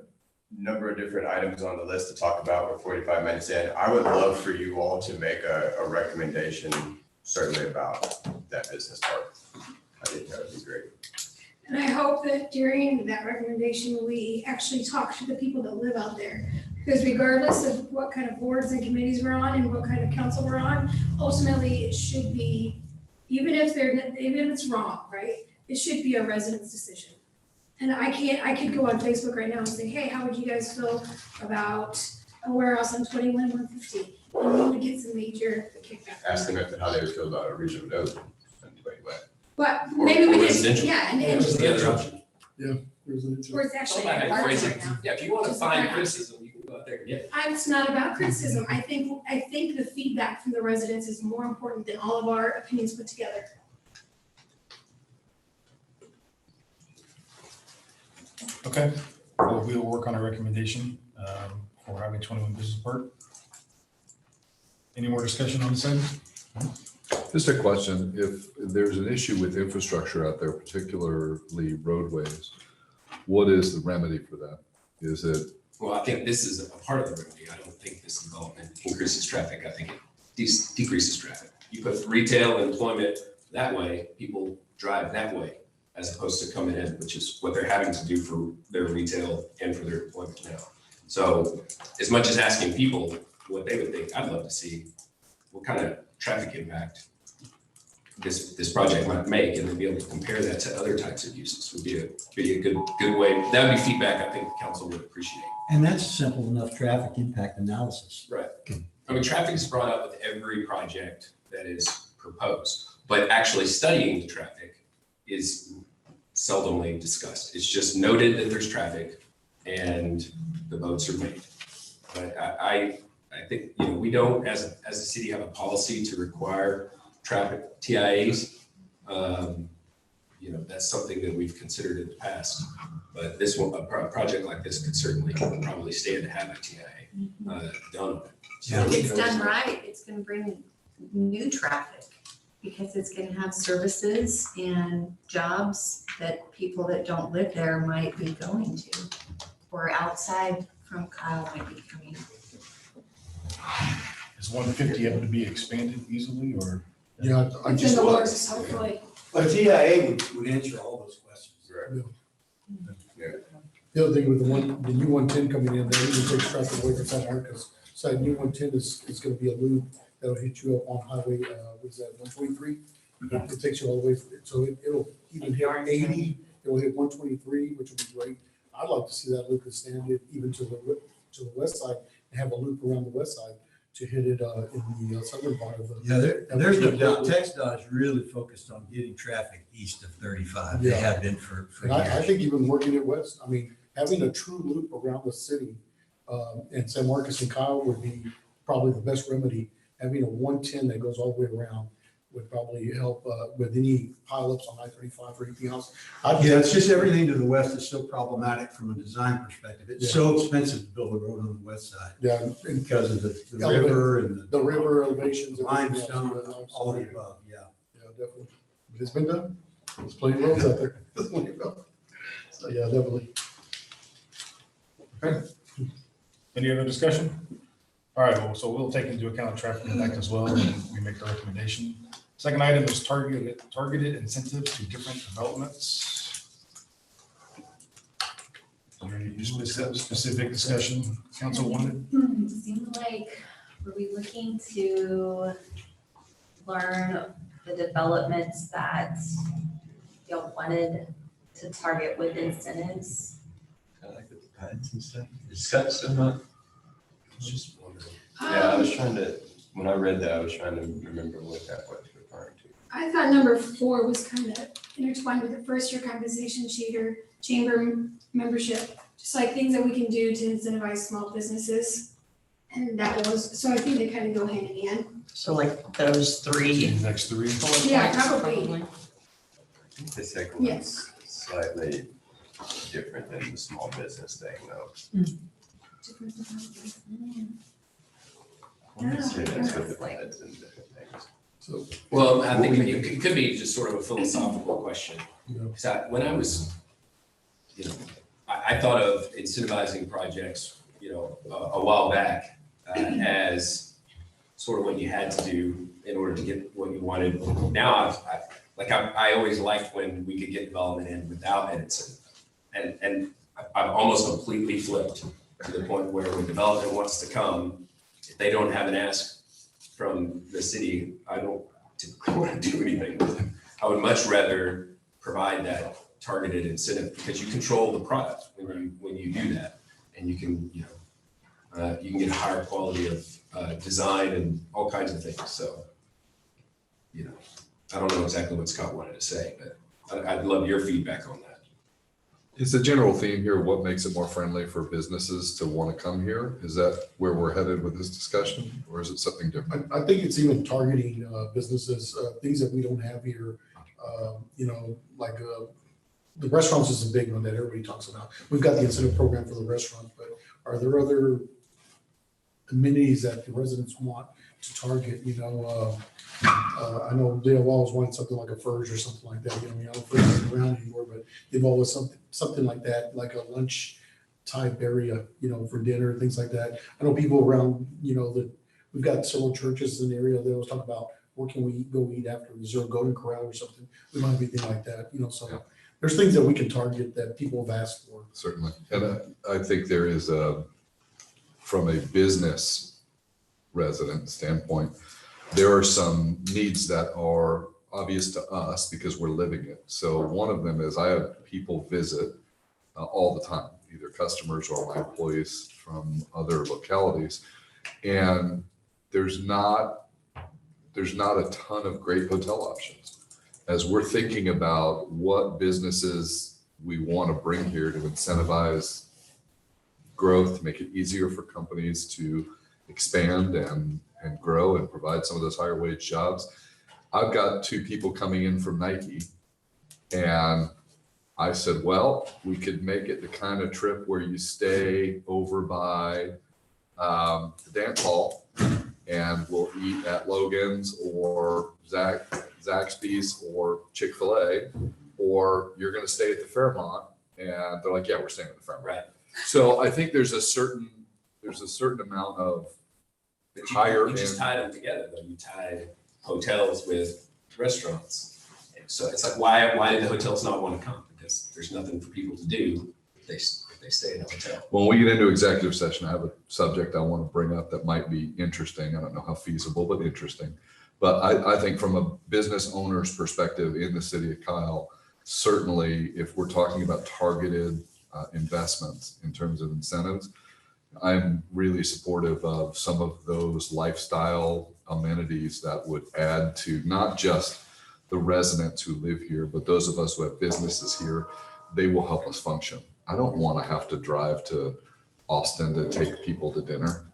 Speaker 12: number of different items on the list to talk about. We're 45 minutes in. I would love for you all to make a recommendation certainly about that business park. I think that would be great.
Speaker 8: And I hope that during that recommendation, we actually talk to the people that live out there. Because regardless of what kind of boards and committees we're on and what kind of council we're on, ultimately it should be, even if it's wrong, right? It should be a resident's decision. And I could go on Facebook right now and say, hey, how would you guys feel about a warehouse on 21-150? And we would get some major kickback.
Speaker 12: Ask them how they would feel about a regional node.
Speaker 8: But
Speaker 5: Or-
Speaker 8: maybe
Speaker 5: or
Speaker 8: we could,
Speaker 5: residential.
Speaker 8: yeah, and
Speaker 5: That's the other option.
Speaker 6: Residential.
Speaker 8: or it's actually
Speaker 5: Somebody
Speaker 8: apartment
Speaker 5: phrase
Speaker 8: right
Speaker 5: it.
Speaker 8: now.
Speaker 5: Yeah, if you want to
Speaker 8: Just
Speaker 5: find
Speaker 8: a
Speaker 5: criticism, you can go out there and get it.
Speaker 8: It's not about criticism. I think the feedback from the residents is more important than all of our opinions put together.
Speaker 1: Okay, well, we'll work on a recommendation for Highway 21 Business Park. Any more discussion on this item?
Speaker 14: Just a question, if there's an issue with infrastructure out there, particularly roadways, what is the remedy for that? Is it,
Speaker 5: Well, I think this is a part of the remedy. I don't think this development increases traffic. I think it decreases traffic. You put retail and employment that way, people drive that way as opposed to coming in, which is what they're having to do for their retail and for their employment now. So as much as asking people what they would think, I'd love to see what kind of traffic impact this project might make, and then be able to compare that to other types of uses would be a good way. That would be feedback I think the council would appreciate.
Speaker 9: And that's a simple enough traffic impact analysis.
Speaker 5: Right. I mean, traffic is brought up with every project that is proposed, but actually studying the traffic is seldomly discussed. It's just noted that there's traffic and the votes are made. But I think, we don't, as a city, have a policy to require traffic TIAs. That's something that we've considered in the past, but this one, a project like this could certainly probably stand to have a TIA done on it. So
Speaker 10: If it's done right, it's gonna bring new traffic because it's gonna have services and jobs that people that don't live there might be going to, or outside from Kyle might be coming.
Speaker 1: Is 150 able to be expanded easily, or?
Speaker 6: Yeah, I
Speaker 8: It's in
Speaker 6: just,
Speaker 8: the works, hopefully.
Speaker 9: But TIA would answer all those questions.
Speaker 6: the other thing with the new 110 coming in, that even takes traffic away from San Marcos. So new 110 is gonna be a loop that'll hit you up on highway, what's that, 123? It takes you all the way, so it'll even hit 80, it'll hit 123, which will be great. I'd like to see that loop extended even to the west side, and have a loop around the west side to hit it in the southern part of the.
Speaker 9: Yeah, there's no doubt, TxDOT is really focused on getting traffic east of 35. They
Speaker 6: Yeah.
Speaker 9: have been for
Speaker 6: And I
Speaker 9: years.
Speaker 6: think even working it west, I mean, having a true loop around the city, and San Marcos and Kyle would be probably the best remedy. Having a 110 that goes all the way around would probably help, with any pileups on I-35 or anything else.
Speaker 9: Yeah, it's just everything to the west is so problematic from a design perspective. It's so expensive to build a road on the west side
Speaker 6: Yeah, and
Speaker 9: because of the
Speaker 6: Elevate-
Speaker 9: river and
Speaker 6: the river elevations. and everything else.
Speaker 9: limestone, all of the above, yeah.
Speaker 6: Yeah, definitely. But it's been done. There's plenty of roads out there. There's plenty of roads. So, yeah, definitely.
Speaker 1: Any other discussion? All right, well, so we'll take into account traffic impact as well, and we make the recommendation. Second item is targeted incentives to different developments. Is there any specific discussion council wanted?
Speaker 4: Seemed like, were we looking to learn the developments that y'all wanted to target with incentives?
Speaker 12: I like the patents and stuff. Discuss or not?
Speaker 5: Just wondering.
Speaker 12: Yeah, I was trying to, when I read that, I was trying to remember what that was referring to.
Speaker 8: I thought number 4 was kind of intertwined with the first year compensation chamber membership, just like things that we can do to incentivize small businesses. And that was, so I think they kind of go hand in hand.
Speaker 3: So like those three
Speaker 1: The next three.
Speaker 3: bullet
Speaker 8: Yeah,
Speaker 3: points,
Speaker 8: probably.
Speaker 12: I think the second one's
Speaker 8: Yes.
Speaker 12: slightly different than the small business thing, though. Yeah, that's what the patents and different things.
Speaker 6: So,
Speaker 5: Well, I think it could be just sort of a philosophical question.
Speaker 6: Yeah.
Speaker 5: Because when I was, I thought of incentivizing projects, a while back as sort of what you had to do in order to get what you wanted. Now, like I always liked when we could get development in without Edison. And I've almost completely flipped to the point where when development wants to come, if they don't have an ask from the city, I don't typically want to do anything with them. I would much rather provide that targeted incentive because you control the product when you do that, and you can you can get a higher quality of design and all kinds of things. So I don't know exactly what Scott wanted to say, but I'd love your feedback on that.
Speaker 14: Is the general theme here what makes it more friendly for businesses to want to come here? Is that where we're headed with this discussion, or is it something different?
Speaker 6: I think it's even targeting businesses, things that we don't have here. Like the restaurants is a big one that everybody talks about. We've got the incentive program for the restaurants, but are there other amenities that the residents want to target? I know they've always wanted something like a Furs or something like that. I don't know if it's around anymore, but they've always something like that, like a lunch type area, for dinner, things like that. I know people around, that we've got several churches in the area that always talk about where can we go eat after? Is there a Golden Corral or something? We don't have anything like that, so there's things that we can target that people have asked for.
Speaker 14: Certainly. And I think there is from a business resident standpoint, there are some needs that are obvious to us because we're living it. So one of them is I have people visit all the time, either customers or my employees from other localities. And there's not a ton of great hotel options. As we're thinking about what businesses we want to bring here to incentivize growth, to make it easier for companies to expand and grow and provide some of those higher wage jobs. I've got 2 people coming in from Nike, and I said, well, we could make it the kind of trip where you stay over by the dance hall and we'll eat at Logan's or Zaxby's or Chick-fil-A, or you're going to stay at the Fairmont. And they're like, yeah, we're staying at the Fairmont.
Speaker 5: Right.
Speaker 14: So I think there's a certain amount of higher
Speaker 5: You just
Speaker 14: end.
Speaker 5: tie them together, though. You tie hotels with restaurants. So it's like, why did the hotels not want to come? Because there's nothing for people to do if they stay in a hotel.
Speaker 14: When we get into executive session, I have a subject I want to bring up that might be interesting. I don't know how feasible, but interesting. But I think from a business owner's perspective in the city of Kyle, certainly if we're talking about targeted investments in terms of incentives, I'm really supportive of some of those lifestyle amenities that would add to not just the residents who live here, but those of us who have businesses here. They will help us function. I don't want to have to drive to Austin to take people to dinner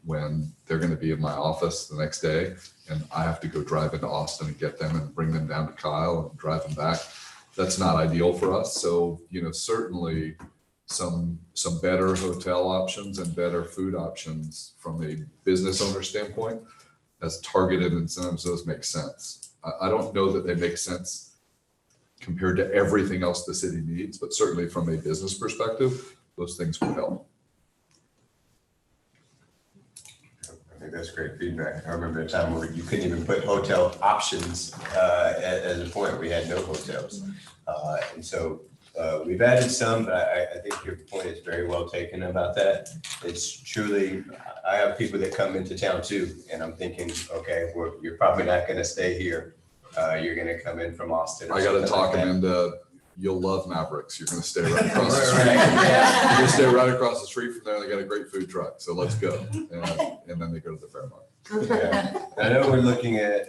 Speaker 14: when they're going to be in my office the next day, and I have to go drive into Austin and get them and bring them down to Kyle and drive them back. That's not ideal for us. So, certainly some better hotel options and better food options from a business owner standpoint as targeted incentives, those make sense. I don't know that they make sense compared to everything else the city needs, but certainly from a business perspective, those things would help.
Speaker 12: I think that's great feedback. I remember a time where you couldn't even put hotel options as a point. We had no hotels. And so we've added some, but I think your point is very well taken about that. It's truly, I have people that come into town too, and I'm thinking, okay, you're probably not going to stay here. You're going to come in from Austin.
Speaker 14: I got to talk them into, you'll love Mavericks. You're going to stay right across the street.
Speaker 12: Yeah.
Speaker 14: You're going to stay right across the street from there. They got a great food truck. So let's go. And then they go to the Fairmont.
Speaker 12: Yeah. I know we're looking at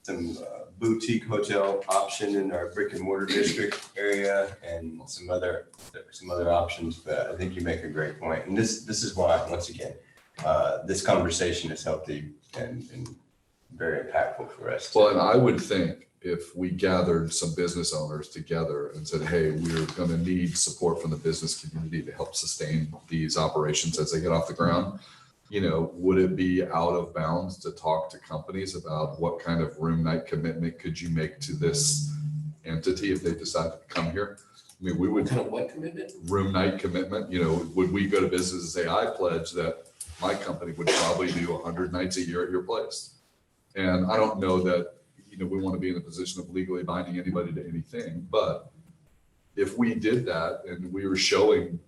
Speaker 12: some boutique hotel option in our brick and mortar district area and some other options, but I think you make a great point. And this is why, once again, this conversation is healthy and very impactful for us.
Speaker 14: Well, and I would think if we gathered some business owners together and said, hey, we're going to need support from the business community to help sustain these operations as they get off the ground, would it be out of bounds to talk to companies about what kind of room night commitment could you make to this entity if they decide to come here? I mean, we would.
Speaker 5: Kind of what commitment?
Speaker 14: Room night commitment. Would we go to business and say, I pledge that my company would probably do 100 nights a year at your place? And I don't know that, we want to be in a position of legally binding anybody to anything, but if we did that and we were showing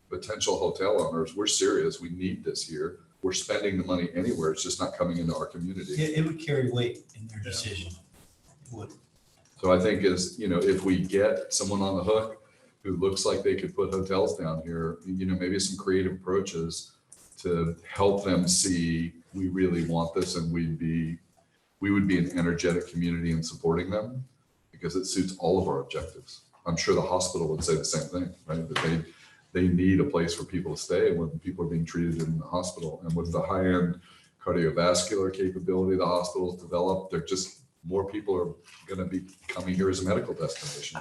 Speaker 14: potential hotel owners, we're serious, we need this here, we're spending the money anywhere, it's just not coming into our community.
Speaker 9: It would carry weight in their decision. It would.
Speaker 14: So I think if we get someone on the hook who looks like they could put hotels down here, maybe some creative approaches to help them see we really want this and we would be an energetic community in supporting them because it suits all of our objectives. I'm sure the hospital would say the same thing, right? That they need a place for people to stay when people are being treated in the hospital. And with the high-end cardiovascular capability the hospital's developed, they're just more people are going to be coming here as a medical destination.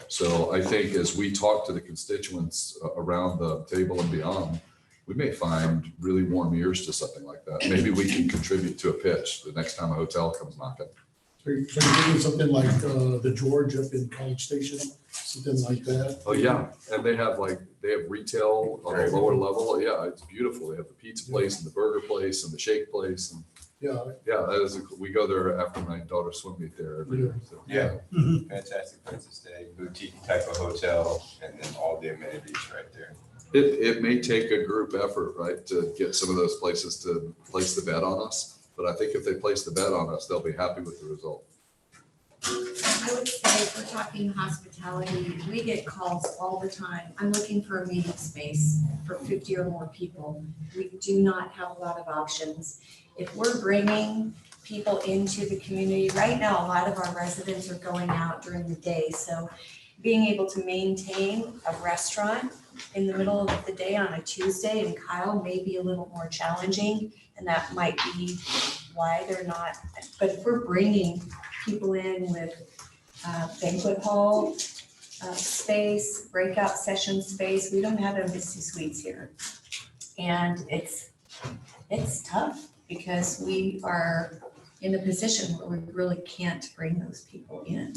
Speaker 14: So I think as we talk to the constituents around the table and beyond, we may find really warm ears to something like that. Maybe we can contribute to a pitch the next time a hotel comes knocking.
Speaker 6: So you're thinking something like the George up in College Station, something like that?
Speaker 14: Oh, yeah. And they have retail on a lower level. Yeah, it's beautiful. They have the pizza place and the burger place and the shake place. And
Speaker 6: Yeah.
Speaker 14: yeah, we go there after my daughter's swim meet there every year. So,
Speaker 12: Yeah, fantastic place to stay, boutique type of hotel, and then all the amenities right there.
Speaker 14: It may take a group effort, right, to get some of those places to place the bet on us. But I think if they place the bet on us, they'll be happy with the result.
Speaker 10: I would say if we're talking hospitality, we get calls all the time. I'm looking for a meeting space for 50 or more people. We do not have a lot of options. If we're bringing people into the community, right now, a lot of our residents are going out during the day. So being able to maintain a restaurant in the middle of the day on a Tuesday in Kyle may be a little more challenging. And that might be why they're not, but if we're bringing people in with banquet hall space, breakout session space, we don't have embassy suites here. And it's tough because we are in a position where we really can't bring those people in.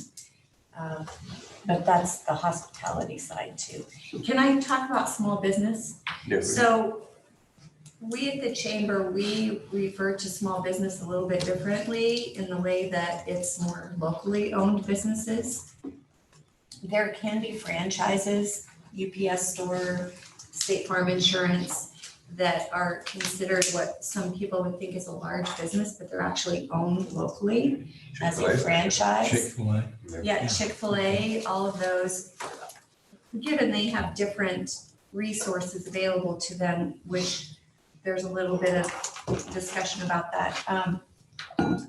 Speaker 10: But that's the hospitality side too. Can I talk about small business?
Speaker 12: Yes.
Speaker 10: So we at the chamber, we refer to small business a little bit differently in the way that it's more locally owned businesses. There can be franchises, UPS store, State Farm Insurance, that are considered what some people would think is a large business, but they're actually owned locally as a franchise.
Speaker 9: Chick-fil-A.
Speaker 10: Yeah, Chick-fil-A, all of those, given they have different resources available to them, which there's a little bit of discussion about that.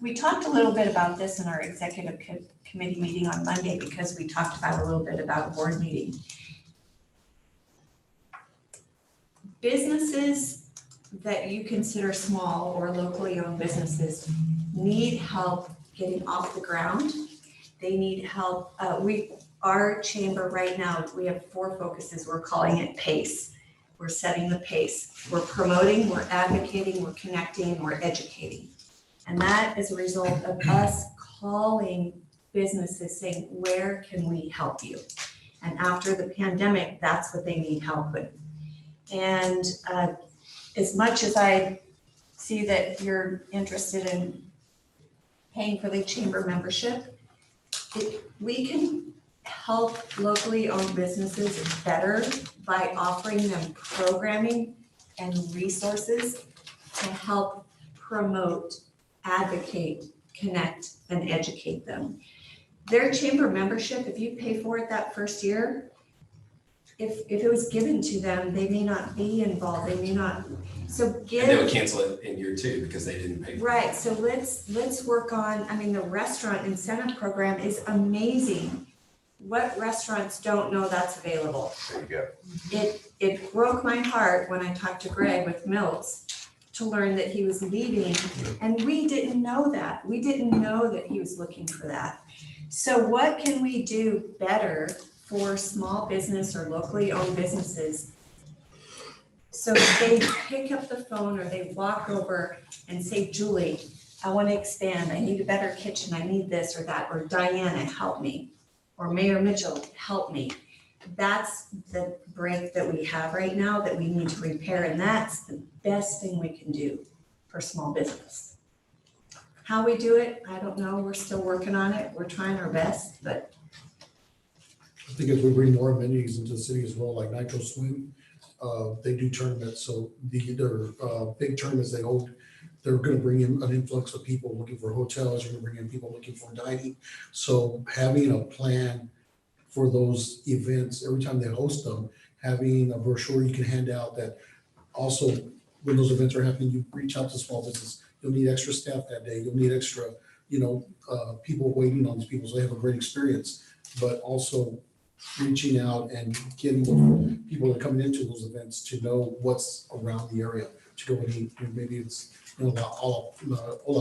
Speaker 10: We talked a little bit about this in our executive committee meeting on Monday because we talked about a little bit about a board meeting. Businesses that you consider small or locally owned businesses need help getting off the ground. They need help. Our chamber right now, we have 4 focuses. We're calling it PACE. We're setting the pace. We're promoting, we're advocating, we're connecting, and we're educating. And that is a result of us calling businesses saying, where can we help you? And after the pandemic, that's what they need help with. And as much as I see that you're interested in paying for the chamber membership, we can help locally owned businesses better by offering them programming and resources to help promote, advocate, connect, and educate them. Their chamber membership, if you pay for it that first year, if it was given to them, they may not be involved, they may not, so give.
Speaker 5: And they would cancel it in year 2 because they didn't pay.
Speaker 10: Right, so let's work on, the restaurant incentive program is amazing. What restaurants don't know that's available?
Speaker 12: There you go.
Speaker 10: It broke my heart when I talked to Greg with Mills to learn that he was leaving, and we didn't know that. We didn't know that he was looking for that. So what can we do better for small business or locally owned businesses so they pick up the phone or they walk over and say, Julie, I want to expand. I need a better kitchen. I need this or that. Or Diana, help me. Or Mayor Mitchell, help me. That's the break that we have right now that we need to repair. And that's the best thing we can do for small business. How we do it, I don't know. We're still working on it. We're trying our best, but
Speaker 6: I think as we bring more amenities into the city as well, like Nitro Swim, they do tournaments, so their big tournaments they hold, they're gonna bring in an influx of people looking for hotels, you're gonna bring in people looking for dining. So having a plan for those events, every time they host them, having a brochure you can hand out that also, when those events are happening, you reach out to small business. You'll need extra staff that day, you'll need extra, people waiting on these people, so they have a great experience. But also reaching out and getting people that are coming into those events to know what's around the area, to go and eat. Maybe it's, all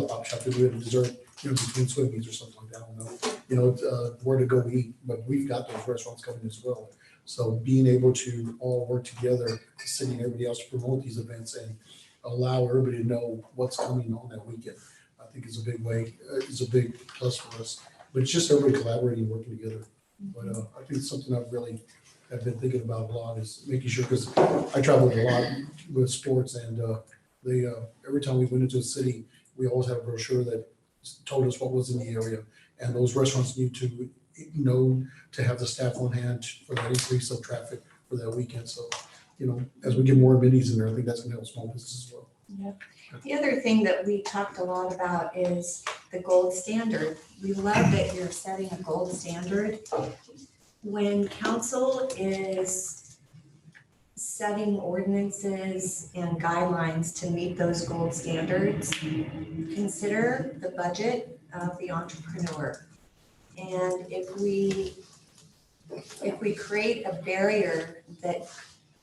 Speaker 6: pop shop, to do a dessert, between swim meets or something like that, I don't know. Where to go eat, but we've got those restaurants coming as well. So being able to all work together, the city and everybody else to promote these events and allow everybody to know what's coming on that weekend, I think is a big way, is a big plus for us. But it's just everybody collaborating, working together. But I think it's something I've been thinking about a lot is making sure, because I travel a lot with sports and they every time we went into a city, we always had a brochure that told us what was in the area. And those restaurants need to know to have the staff on hand for that increase of traffic for that weekend. So, as we get more amenities in there, I think that's gonna help small business as well.
Speaker 10: yeah. The other thing that we talked a lot about is the gold standard. We love that you're setting a gold standard. When council is setting ordinances and guidelines to meet those gold standards, consider the budget of the entrepreneur. And if we create a barrier that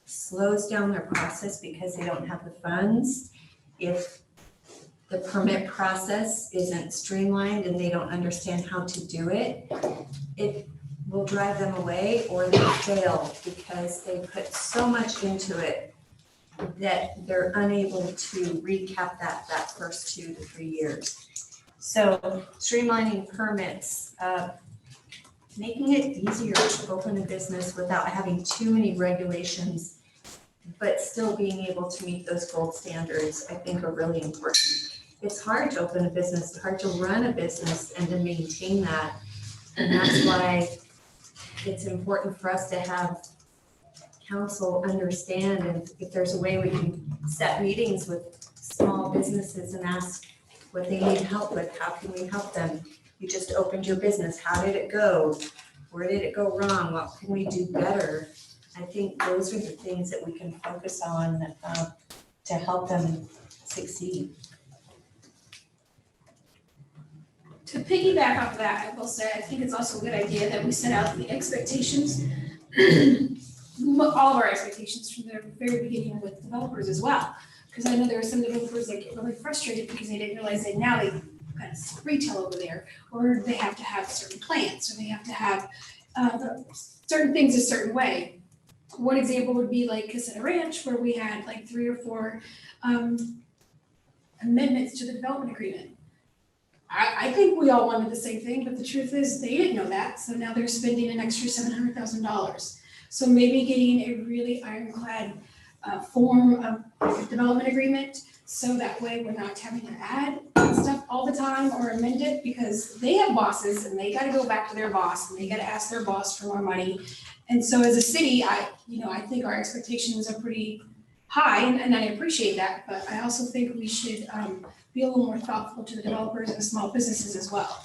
Speaker 10: slows down their process because they don't have the funds, if the permit process isn't streamlined and they don't understand how to do it, it will drive them away or they fail because they put so much into it that they're unable to recap that first 2 to 3 years. So streamlining permits, making it easier to open a business without having too many regulations, but still being able to meet those gold standards, I think are really important. It's hard to open a business, it's hard to run a business and to maintain that. And that's why it's important for us to have council understand, and if there's a way we can set meetings with small businesses and ask what they need help with, how can we help them? You just opened your business, how did it go? Where did it go wrong? What can we do better? I think those are the things that we can focus on to help them succeed.
Speaker 8: To piggyback off of that, I will say, I think it's also a good idea that we set out the expectations, all of our expectations from the very beginning with developers as well. Because I know there are some developers that get really frustrated because they didn't realize that now they kind of retail over there, or they have to have certain plants, or they have to have certain things a certain way. One example would be like Caseta Ranch, where we had like 3 or 4 amendments to the development agreement. I think we all wanted the same thing, but the truth is they didn't know that, so now they're spending an extra $700,000. So maybe getting a really ironclad form of development agreement, so that way we're not having to add stuff all the time or amend it, because they have bosses and they gotta go back to their boss and they gotta ask their boss for more money. And so as a city, I think our expectations are pretty high, and I appreciate that, but I also think we should be a little more thoughtful to the developers and small businesses as well.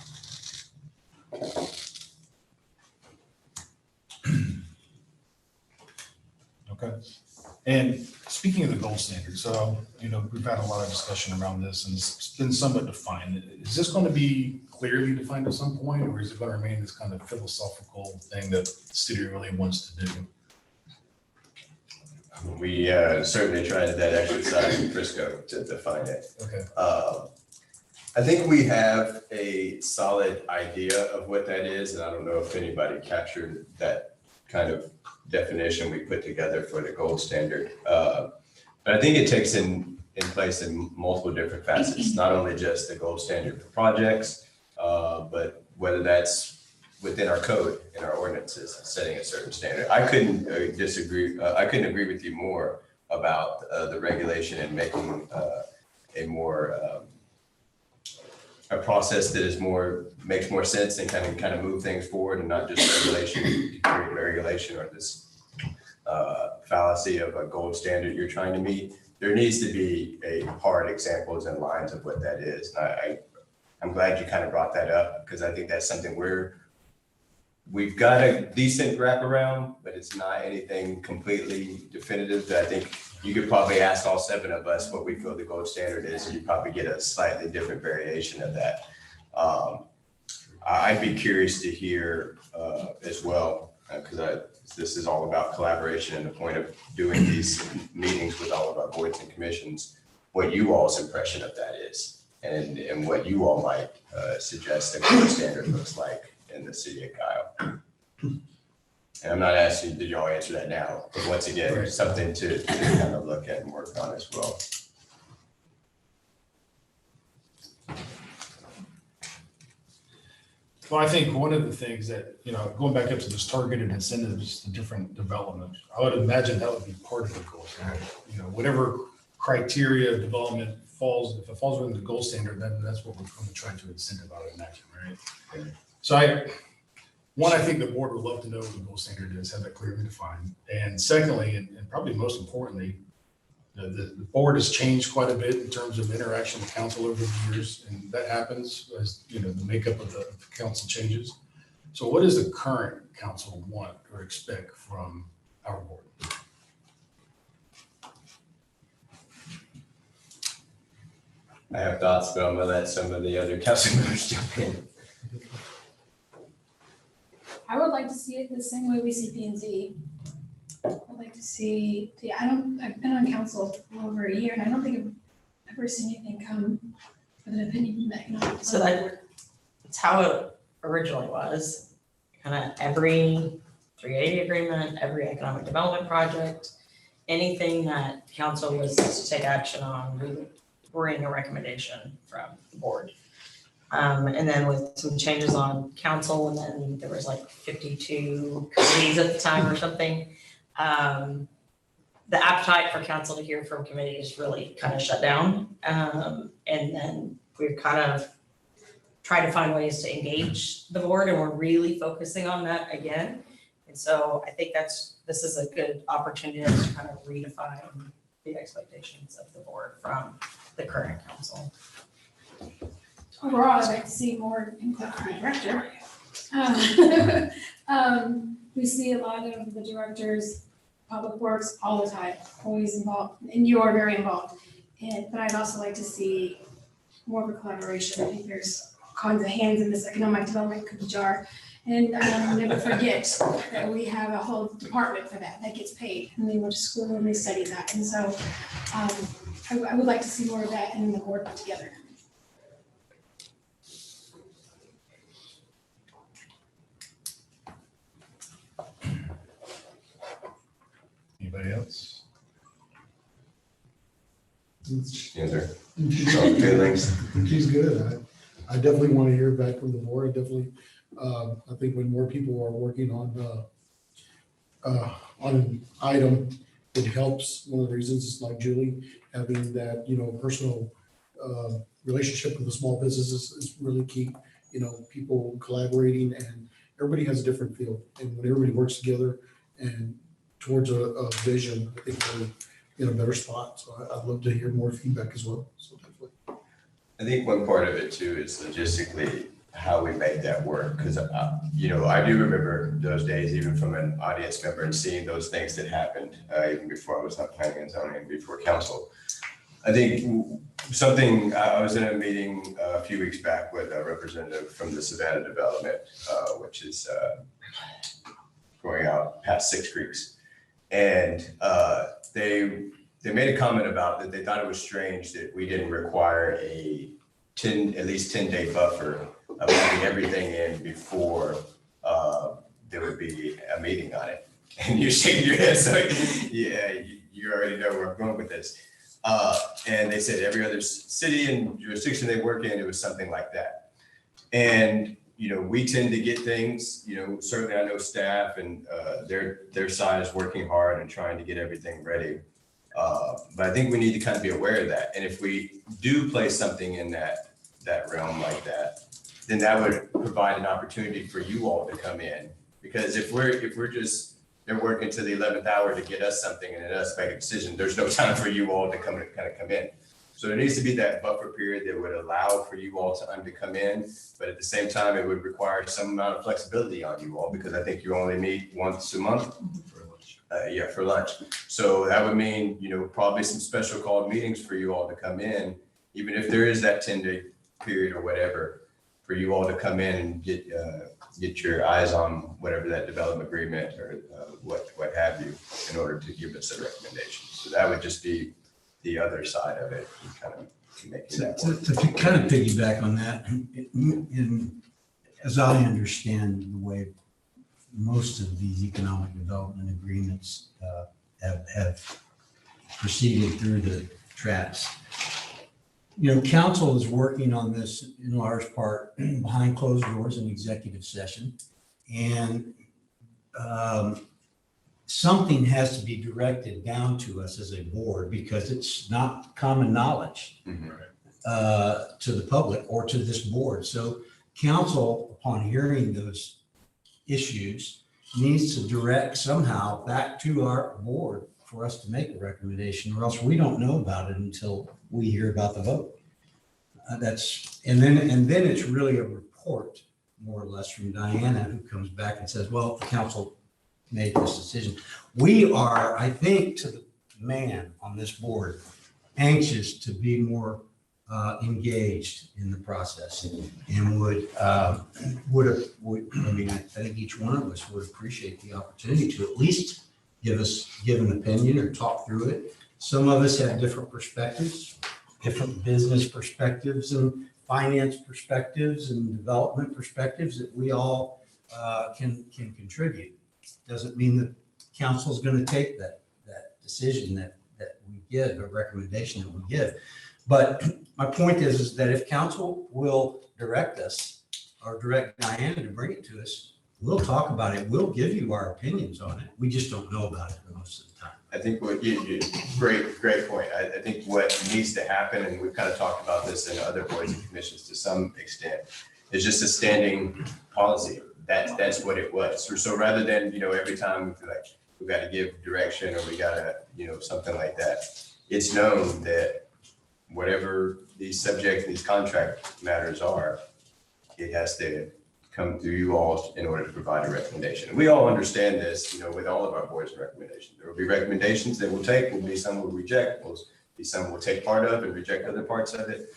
Speaker 1: Okay. And speaking of the gold standard, so, we've had a lot of discussion around this and it's been somewhat defined. Is this going to be clearly defined at some point, or is it going to remain this kind of philosophical thing that the city really wants to do?
Speaker 12: We certainly tried that exercise in Frisco to define it.
Speaker 1: Okay.
Speaker 12: I think we have a solid idea of what that is, and I don't know if anybody captured that kind of definition we put together for the gold standard. But I think it takes in place in multiple different facets, not only just the gold standard for projects, but whether that's within our code, in our ordinances, setting a certain standard. I couldn't agree with you more about the regulation and making a more a process that is makes more sense and kind of move things forward and not just regulation, create regulation or this fallacy of a gold standard you're trying to meet. There needs to be a hard examples and lines of what that is. I'm glad you kind of brought that up because I think that's something we've got a decent wraparound, but it's not anything completely definitive that I think you could probably ask all 7 of us what we feel the gold standard is, and you probably get a slightly different variation of that. I'd be curious to hear as well, because this is all about collaboration and the point of doing these meetings with all of our boards and commissions, what you all's impression of that is, and what you all might suggest the gold standard looks like in the city of Kyle. And I'm not asking, did y'all answer that now? But once again, something to kind of look at and work on as well.
Speaker 1: Well, I think one of the things that, going back up to this targeted incentives to different development, I would imagine that would be part of the goal standard. Whatever criteria of development falls, if it falls within the gold standard, then that's what we're going to try to incentivize, imagine, right? So I think the board would love to know what the gold standard is, have that clearly defined. And secondly, and probably most importantly, the board has changed quite a bit in terms of interaction with council over the years, and that happens as the makeup of the council changes. So what does the current council want or expect from our board?
Speaker 12: I have thoughts, but I'm gonna let some of the other council members jump in.
Speaker 8: I would like to see it the same way we see P and Z. I'd like to see, I've been on council for over a year and I don't think I've ever seen anything come with an opinion from the economic.
Speaker 3: So that's how it originally was. Kind of every 380 agreement, every economic development project, anything that council was to take action on, we would bring a recommendation from the board. And then with some changes on council, and then there was like 52 committees at the time or something. The appetite for council to hear from committees really kind of shut down. And then we've kind of tried to find ways to engage the board, and we're really focusing on that again. And so I think this is a good opportunity to kind of redefine the expectations of the board from the current council.
Speaker 8: Overall, I'd like to see more input from the director. We see a lot of the directors, public works all the time, always involved, and you are very involved. But I'd also like to see more of a collaboration. I think there's kinds of hands in this economic development cookie jar. And never forget that we have a whole department for that gets paid, and they went to school and they studied that. And so I would like to see more of that and the board put together.
Speaker 1: Anybody else?
Speaker 12: Yes, sir. Some feelings.
Speaker 6: She's good. I definitely want to hear back from the board. I think when more people are working on an item, it helps. One of the reasons is like Julie, having that, personal relationship with the small businesses is really key. People collaborating, and everybody has a different feel. And when everybody works together and towards a vision, I think we're in a better spot. So I'd love to hear more feedback as well. So definitely.
Speaker 12: I think one part of it too is logistically how we make that work. Because, I do remember those days, even from an audience member, and seeing those things that happened even before I was not planning and zoning and before council. I think I was in a meeting a few weeks back with a representative from the Savannah development, which is going out past Six Creeks. And they made a comment about that they thought it was strange that we didn't require at least 10-day buffer of having everything in before there would be a meeting on it. And you're shaking your head, so yeah, you already know where I'm going with this. And they said every other city and jurisdiction they work in, it was something like that. And we tend to get things, certainly I know staff and their side is working hard and trying to get everything ready. But I think we need to kind of be aware of that. And if we do place something in that that realm like that, then that would provide an opportunity for you all to come in. Because if we're just, they're working to the 11th hour to get us something and then us make a decision, there's no time for you all to come in. So there needs to be that buffer period that would allow for you all to come in, but at the same time, it would require some amount of flexibility on you all, because I think you only meet once a month. For lunch. So that would mean, probably some special called meetings for you all to come in, even if there is that 10-day period or whatever, for you all to come in and get your eyes on whatever that development agreement or what have you, in order to give us a recommendation. So that would just be the other side of it, kind of making that work.
Speaker 9: To kind of piggyback on that, as I understand the way most of these economic development agreements have proceeded through the tracks. Council is working on this in large part behind closed doors in executive session. And something has to be directed down to us as a board, because it's not common knowledge to the public or to this board. So council, upon hearing those issues, needs to direct somehow back to our board for us to make a recommendation, or else we don't know about it until we hear about the vote. And then it's really a report, more or less, from Diana, who comes back and says, well, the council made this decision. We are, I think, to the man on this board, anxious to be more engaged in the process, and I think each one of us would appreciate the opportunity to at least give an opinion or talk through it. Some of us have different perspectives, different business perspectives and finance perspectives and development perspectives that we all can contribute. Doesn't mean that council's going to take that decision that we give, a recommendation that we give. But my point is that if council will direct us or direct Diana to bring it to us, we'll talk about it. We'll give you our opinions on it. We just don't know about it most of the time.
Speaker 12: I think great point. I think what needs to happen, and we've kind of talked about this in other boards and commissions to some extent, is just a standing policy. That's what it was. So rather than, every time we feel like we've got to give direction or we got to, something like that, it's known that whatever these subject, these contract matters are, it has to come through you all in order to provide a recommendation. And we all understand this, with all of our boards and recommendations. There will be recommendations that we'll take, will be some we'll reject, will be some we'll take part of and reject other parts of it.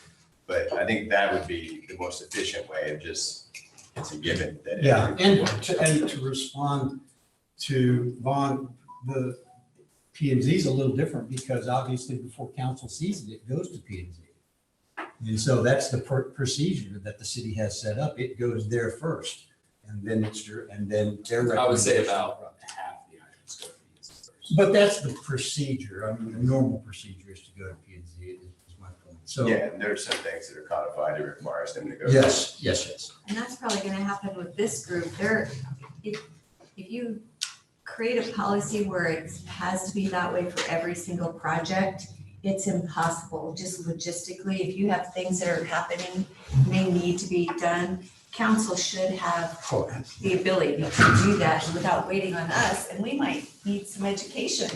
Speaker 12: But I think that would be the most efficient way of just, it's a given. That
Speaker 9: Yeah, and to respond to Vaughn, the P&Z is a little different, because obviously before council sees it, it goes to P&Z. And so that's the procedure that the city has set up. It goes there first, and then their
Speaker 2: I would say
Speaker 9: recommendation.
Speaker 2: about half the items go to P&Z first.
Speaker 9: But that's the procedure. I mean, the normal procedure is to go to P&Z, is my point. So,
Speaker 12: Yeah, and there's some things that are codified that requires them to go.
Speaker 9: yes.
Speaker 10: And that's probably gonna happen with this group. If you create a policy where it has to be that way for every single project, it's impossible, just logistically. If you have things that are happening, may need to be done, council should have the ability to do that without waiting on us, and we might need some education.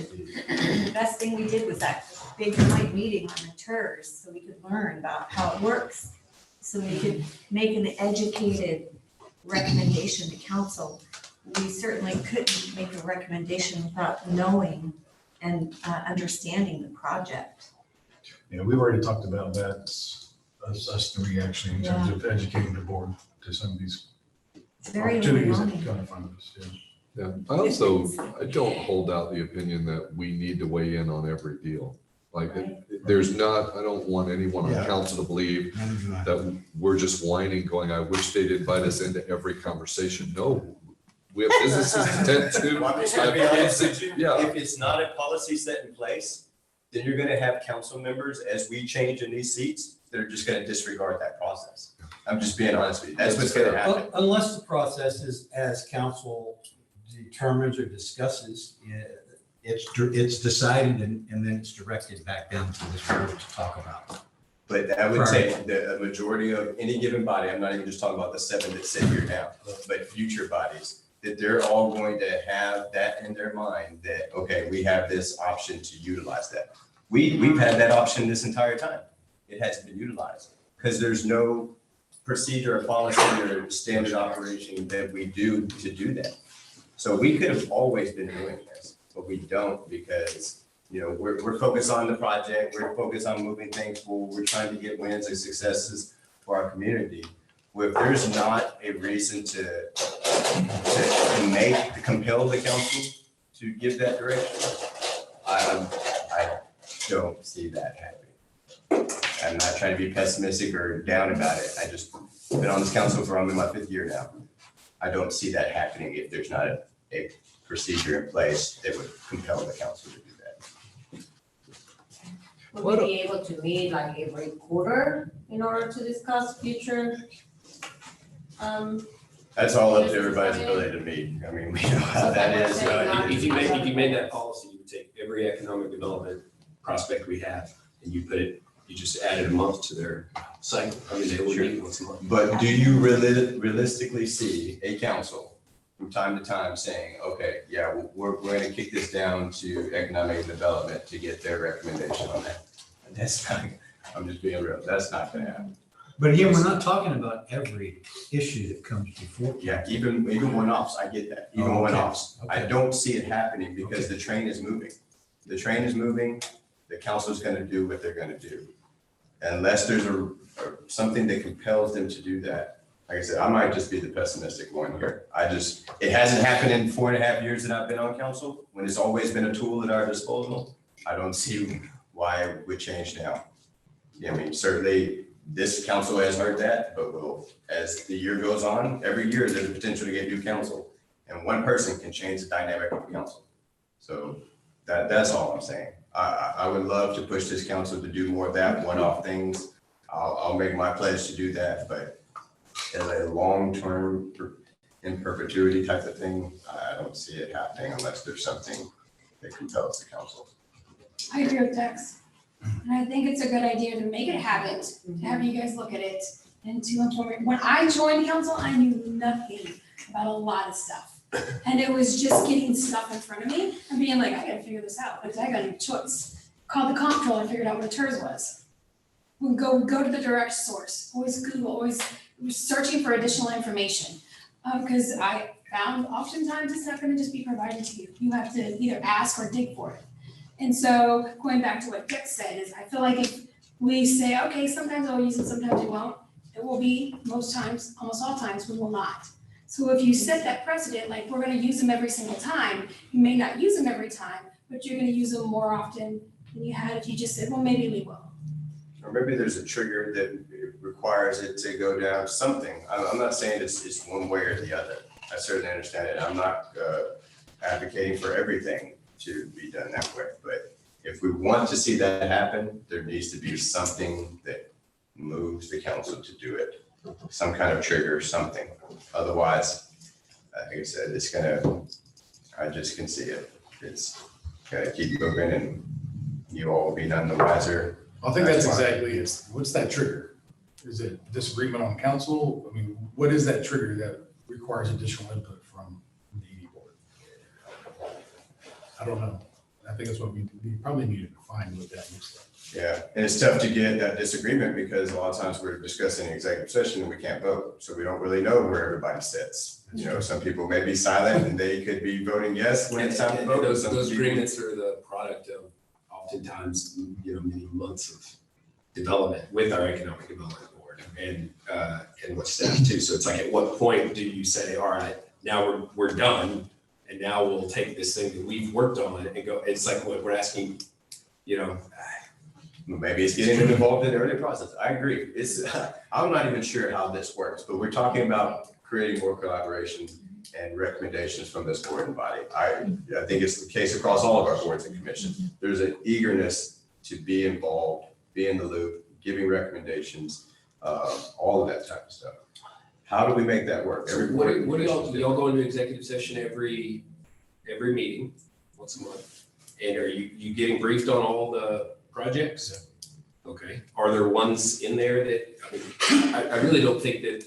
Speaker 10: The best thing we did was that big joint meeting on the TERS, so we could learn about how it works, so we could make an educated recommendation to council. We certainly couldn't make a recommendation without knowing and understanding the project.
Speaker 1: Yeah, we've already talked about that, us three actually, in terms of educating the board to some of these
Speaker 10: It's very
Speaker 1: opportunities that
Speaker 10: overwhelming.
Speaker 1: come in front of us. Yeah.
Speaker 14: I don't hold out the opinion that we need to weigh in on every deal. Like,
Speaker 10: Right.
Speaker 14: I don't want anyone on
Speaker 9: Yeah.
Speaker 14: council to believe that we're just whining, going, I wish they'd invite us into every conversation. No, we have businesses to tend to.
Speaker 12: Well, I'm just gonna be honest with you.
Speaker 14: Yeah.
Speaker 12: If it's not a policy set in place, then you're gonna have council members, as we change in these seats, that are just gonna disregard that process. I'm just being honest with you. That's what's gonna happen.
Speaker 9: Unless the process is, as council determines or discusses, it's decided and then it's directed back down to this board to talk about.
Speaker 12: But that would take a majority of any given body, I'm not even just talking about the 7 that sit here now, but future bodies, that they're all going to have that in their mind that, okay, we have this option to utilize that. We've had that option this entire time. It hasn't been utilized because there's no procedure or policy or standard operation that we do to do that. So we could have always been doing this, but we don't because, you know, we're focused on the project, we're focused on moving things forward, we're trying to get wins and successes for our community. Well, if there's not a reason to compel the council to give that direction, I don't see that happening. I'm not trying to be pessimistic or down about it. I just been on this council for, I'm in my 5th year now. I don't see that happening if there's not a procedure in place that would compel the council to do that.
Speaker 15: Would we be able to meet like every quarter in order to discuss future?
Speaker 12: That's all up to everybody's ability to meet. I mean, we know how that is.
Speaker 5: If you made that policy, you would take every economic development prospect we have and you just added a month to their cycle. I mean, they will meet once a month.
Speaker 12: But do you realistically see a council from time to time saying, okay, yeah, we're going to kick this down to economic development to get their recommendation on that? And that's not, I'm just being real, that's not gonna happen.
Speaker 16: But again, we're not talking about every issue that comes before.
Speaker 12: Yeah, even one-offs, I get that, even one-offs. I don't see it happening because the train is moving. The train is moving, the council's gonna do what they're gonna do. Unless there's something that compels them to do that. Like I said, I might just be the pessimistic one here. It hasn't happened in 4.5 years that I've been on council, when it's always been a tool at our disposal. I don't see why it would change now. I mean, certainly this council has heard that, but as the year goes on, every year there's a potential to get new council. And one person can change the dynamic of the council. So that's all I'm saying. I would love to push this council to do more of that, one-off things. I'll make my pledge to do that, but as a long-term in perpetuity type of thing, I don't see it happening unless there's something that compels the council.
Speaker 8: I agree with Dex. And I think it's a good idea to make it a habit, to have you guys look at it and to inform it. When I joined council, I knew nothing about a lot of stuff. And it was just getting stuff in front of me and being like, I gotta figure this out, because I got no choice. Called the comptroller and figured out what a TERS was. We go to the direct source, always Google, always searching for additional information. Because I found oftentimes it's not gonna just be provided to you. You have to either ask or dig for it. And so going back to what Dick said is I feel like if we say, okay, sometimes I'll use it, sometimes we won't, it will be most times, almost all times, we will not. So if you set that precedent, like we're gonna use them every single time, you may not use them every time, but you're gonna use them more often than you had if you just said, well, maybe we will.
Speaker 12: Or maybe there's a trigger that requires it to go down something. I'm not saying it's one way or the other. I certainly understand it. I'm not advocating for everything to be done that way. But if we want to see that happen, there needs to be something that moves the council to do it. Some kind of trigger, something. Otherwise, like I said, I just can see it. It's gonna keep moving and you all will be none the wiser.
Speaker 1: I think that's exactly it. What's that trigger? Is it disagreement on council? I mean, what is that trigger that requires additional input from the ED board? I don't know. I think that's what we probably need to define what that looks like.
Speaker 12: Yeah, and it's tough to get that disagreement because a lot of times we're discussing an executive session and we can't vote. So we don't really know where everybody sits. You know, some people may be silent and they could be voting yes when it's time to vote.
Speaker 5: Those agreements are the product of oftentimes, many months of development with our economic development board and with staff too. So it's like, at what point do you say, all right, now we're done and now we'll take this thing that we've worked on and go, it's like what we're asking,
Speaker 12: Maybe it's getting them involved in the early process. I agree. I'm not even sure how this works, but we're talking about creating more collaboration and recommendations from this board and body. I think it's the case across all of our boards and commissions. There's an eagerness to be involved, be in the loop, giving recommendations, all of that type of stuff. How do we make that work?
Speaker 5: So what do y'all go into executive session every meeting, once a month? And are you getting briefed on all the projects? Okay, are there ones in there that, I mean, I really don't think that,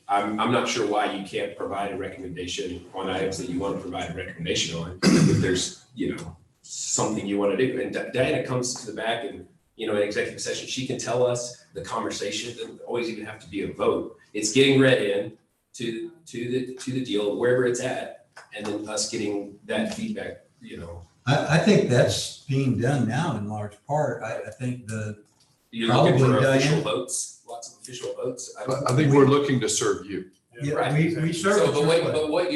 Speaker 5: I'm not sure why you can't provide a recommendation on items that you want to provide a recommendation on. If there's, something you want to do. And Diana comes to the back and, in executive session, she can tell us the conversation. It doesn't always even have to be a vote. It's getting read in to the deal, wherever it's at, and then us getting that feedback,
Speaker 9: I think that's being done now in large part. I think
Speaker 5: You're looking for
Speaker 9: Probably,
Speaker 5: official
Speaker 9: Diane.
Speaker 5: votes, lots of official votes.
Speaker 14: I think we're looking to serve you.
Speaker 9: Yeah,
Speaker 5: Right.
Speaker 9: we serve.
Speaker 5: So,
Speaker 9: it your way.
Speaker 5: but what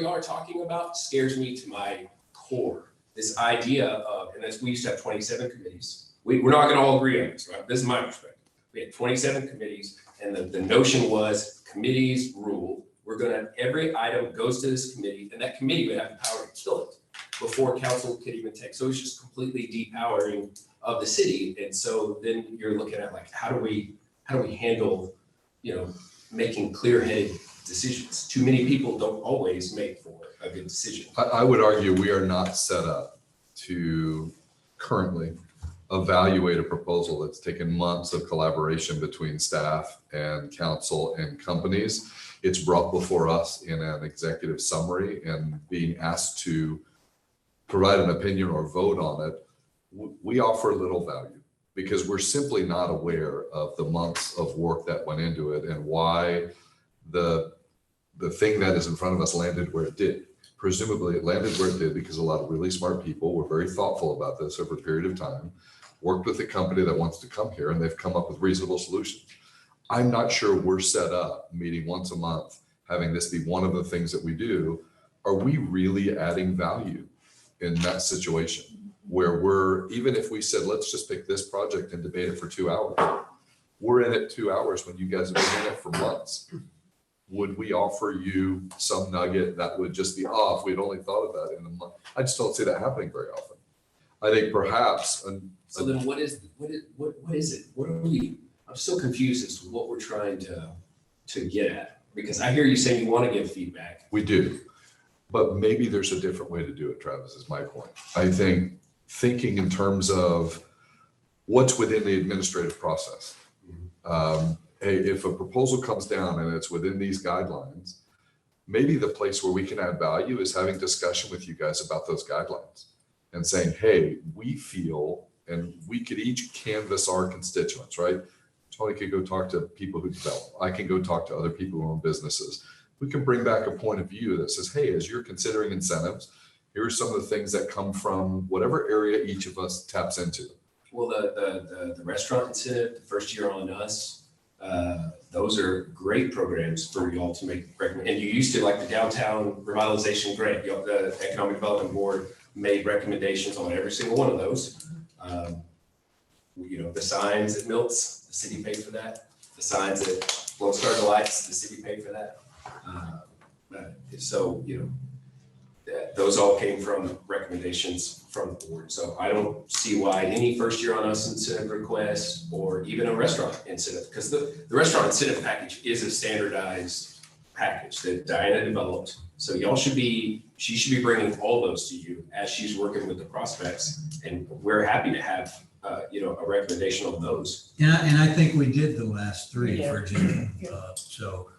Speaker 5: you are talking about scares me to my core. This idea of, and that's, we used to have 27 committees. We're not gonna all agree on this, right? This is my perspective. We had 27 committees, and the notion was committees rule. Every item goes to this committee, and that committee would have the power to kill it before council could even take. So it's just completely depowering of the city. And so then you're looking at like, how do we handle, making clear-headed decisions? Too many people don't always make for a good decision.
Speaker 14: I would argue we are not set up to currently evaluate a proposal that's taken months of collaboration between staff and council and companies. It's brought before us in an executive summary and being asked to provide an opinion or vote on it. We offer little value because we're simply not aware of the months of work that went into it and why the thing that is in front of us landed where it did. Presumably it landed where it did because a lot of really smart people were very thoughtful about this over a period of time, worked with a company that wants to come here, and they've come up with reasonable solutions. I'm not sure we're set up meeting once a month, having this be one of the things that we do. Are we really adding value in that situation where even if we said, let's just pick this project and debate it for 2 hours, we're in it 2 hours when you guys have been in it for months. Would we offer you some nugget that would just be, if we'd only thought of that in a month? I just don't see that happening very often. I think perhaps.
Speaker 5: So then what is it? What are we, I'm so confused as to what we're trying to get at. Because I hear you saying you want to give feedback.
Speaker 14: We do, but maybe there's a different way to do it, Travis, is my point. I think thinking in terms of what's within the administrative process. Hey, if a proposal comes down and it's within these guidelines, maybe the place where we can add value is having discussion with you guys about those guidelines and saying, hey, we feel, and we could each canvass our constituents, right? Tony could go talk to people who develop. I can go talk to other people who own businesses. We can bring back a point of view that says, hey, as you're considering incentives, here are some of the things that come from whatever area each of us taps into.
Speaker 5: Well, the restaurant incentive, the first year on us, those are great programs for y'all to make recommend. And you used to, like the downtown revitalization grant, the Economic Development Board made recommendations on every single one of those. The signs at Milts, the city paid for that. The signs at Lone Star Delights, the city paid for that. Those all came from recommendations from the board. So I don't see why any first year on us incentive request or even a restaurant incentive, because the restaurant incentive package is a standardized package that Diana developed. So she should be bringing all those to you as she's working with the prospects. And we're happy to have, a recommendation on those.
Speaker 9: And I think we did the last three, for example, so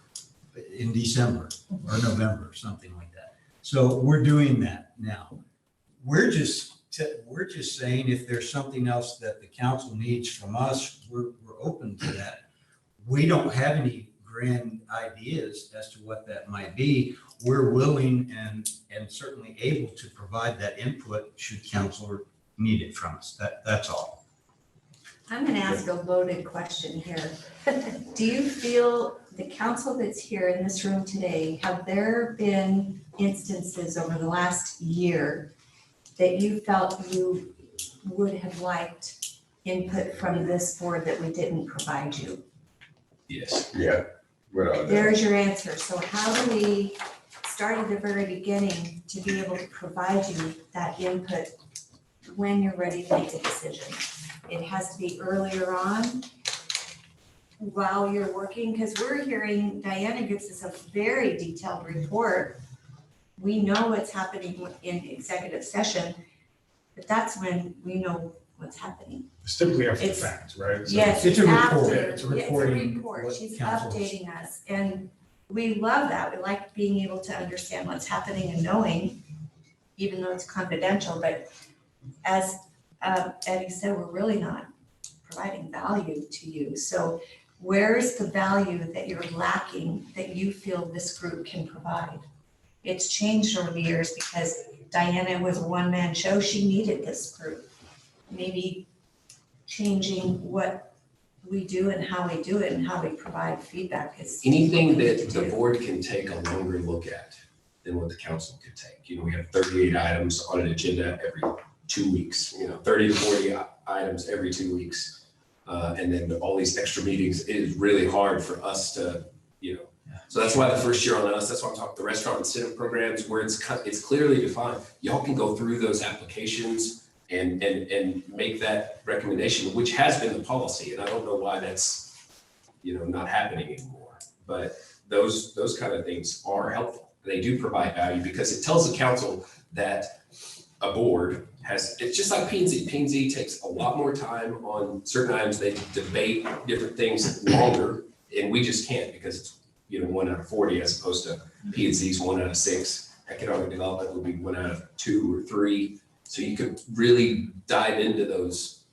Speaker 9: in December or November, something like that. So we're doing that now. We're just saying if there's something else that the council needs from us, we're open to that. We don't have any grand ideas as to what that might be. We're willing and certainly able to provide that input should council need it from us. That's all.
Speaker 10: I'm going to ask a loaded question here. Do you feel the council that's here in this room today, have there been instances over the last year that you felt you would have liked input from this board that we didn't provide you?
Speaker 5: Yes.
Speaker 12: Yeah.
Speaker 10: There's your answer. So how do we start at the very beginning to be able to provide you that input when you're ready to make a decision? It has to be earlier on while you're working, because we're hearing Diana gives us a very detailed report we know what's happening in executive session, but that's when we know what's happening.
Speaker 1: It's typically after the
Speaker 10: It's-
Speaker 1: fact, right? So
Speaker 10: Yes,
Speaker 16: It's a
Speaker 10: after.
Speaker 16: report.
Speaker 1: Yeah, it's a
Speaker 10: Yeah,
Speaker 16: reporting
Speaker 10: report.
Speaker 16: what
Speaker 10: She's
Speaker 16: council's-
Speaker 10: updating us, and we love that. We like being able to understand what's happening and knowing, even though it's confidential, but as Eddie said, we're really not providing value to you. So where's the value that you're lacking that you feel this group can provide? It's changed over the years because Diana was a one-man show. She needed this group. Maybe changing what we do and how we do it and how we provide feedback is.
Speaker 5: Anything
Speaker 10: what we need
Speaker 5: that
Speaker 10: to
Speaker 5: the
Speaker 10: do.
Speaker 5: board can take a longer look at than what the council could take. You know, we have 38 items on an agenda every 2 weeks, 30 to 40 items every 2 weeks. And then all these extra meetings, it is really hard for us to, so that's why the first year on us, that's why I'm talking the restaurant incentive programs where it's clearly defined. Y'all can go through those applications and make that recommendation, which has been the policy. And I don't know why that's, not happening anymore. But those kind of things are helpful. They do provide value because it tells the council that a board it's just like P&Z. P&Z takes a lot more time on certain items. They debate different things longer, and we just can't because it's, 1 out of 40 as opposed to P&Z's 1 out of 6. Economic development would be 1 out of 2 or 3. So you could really dive into those.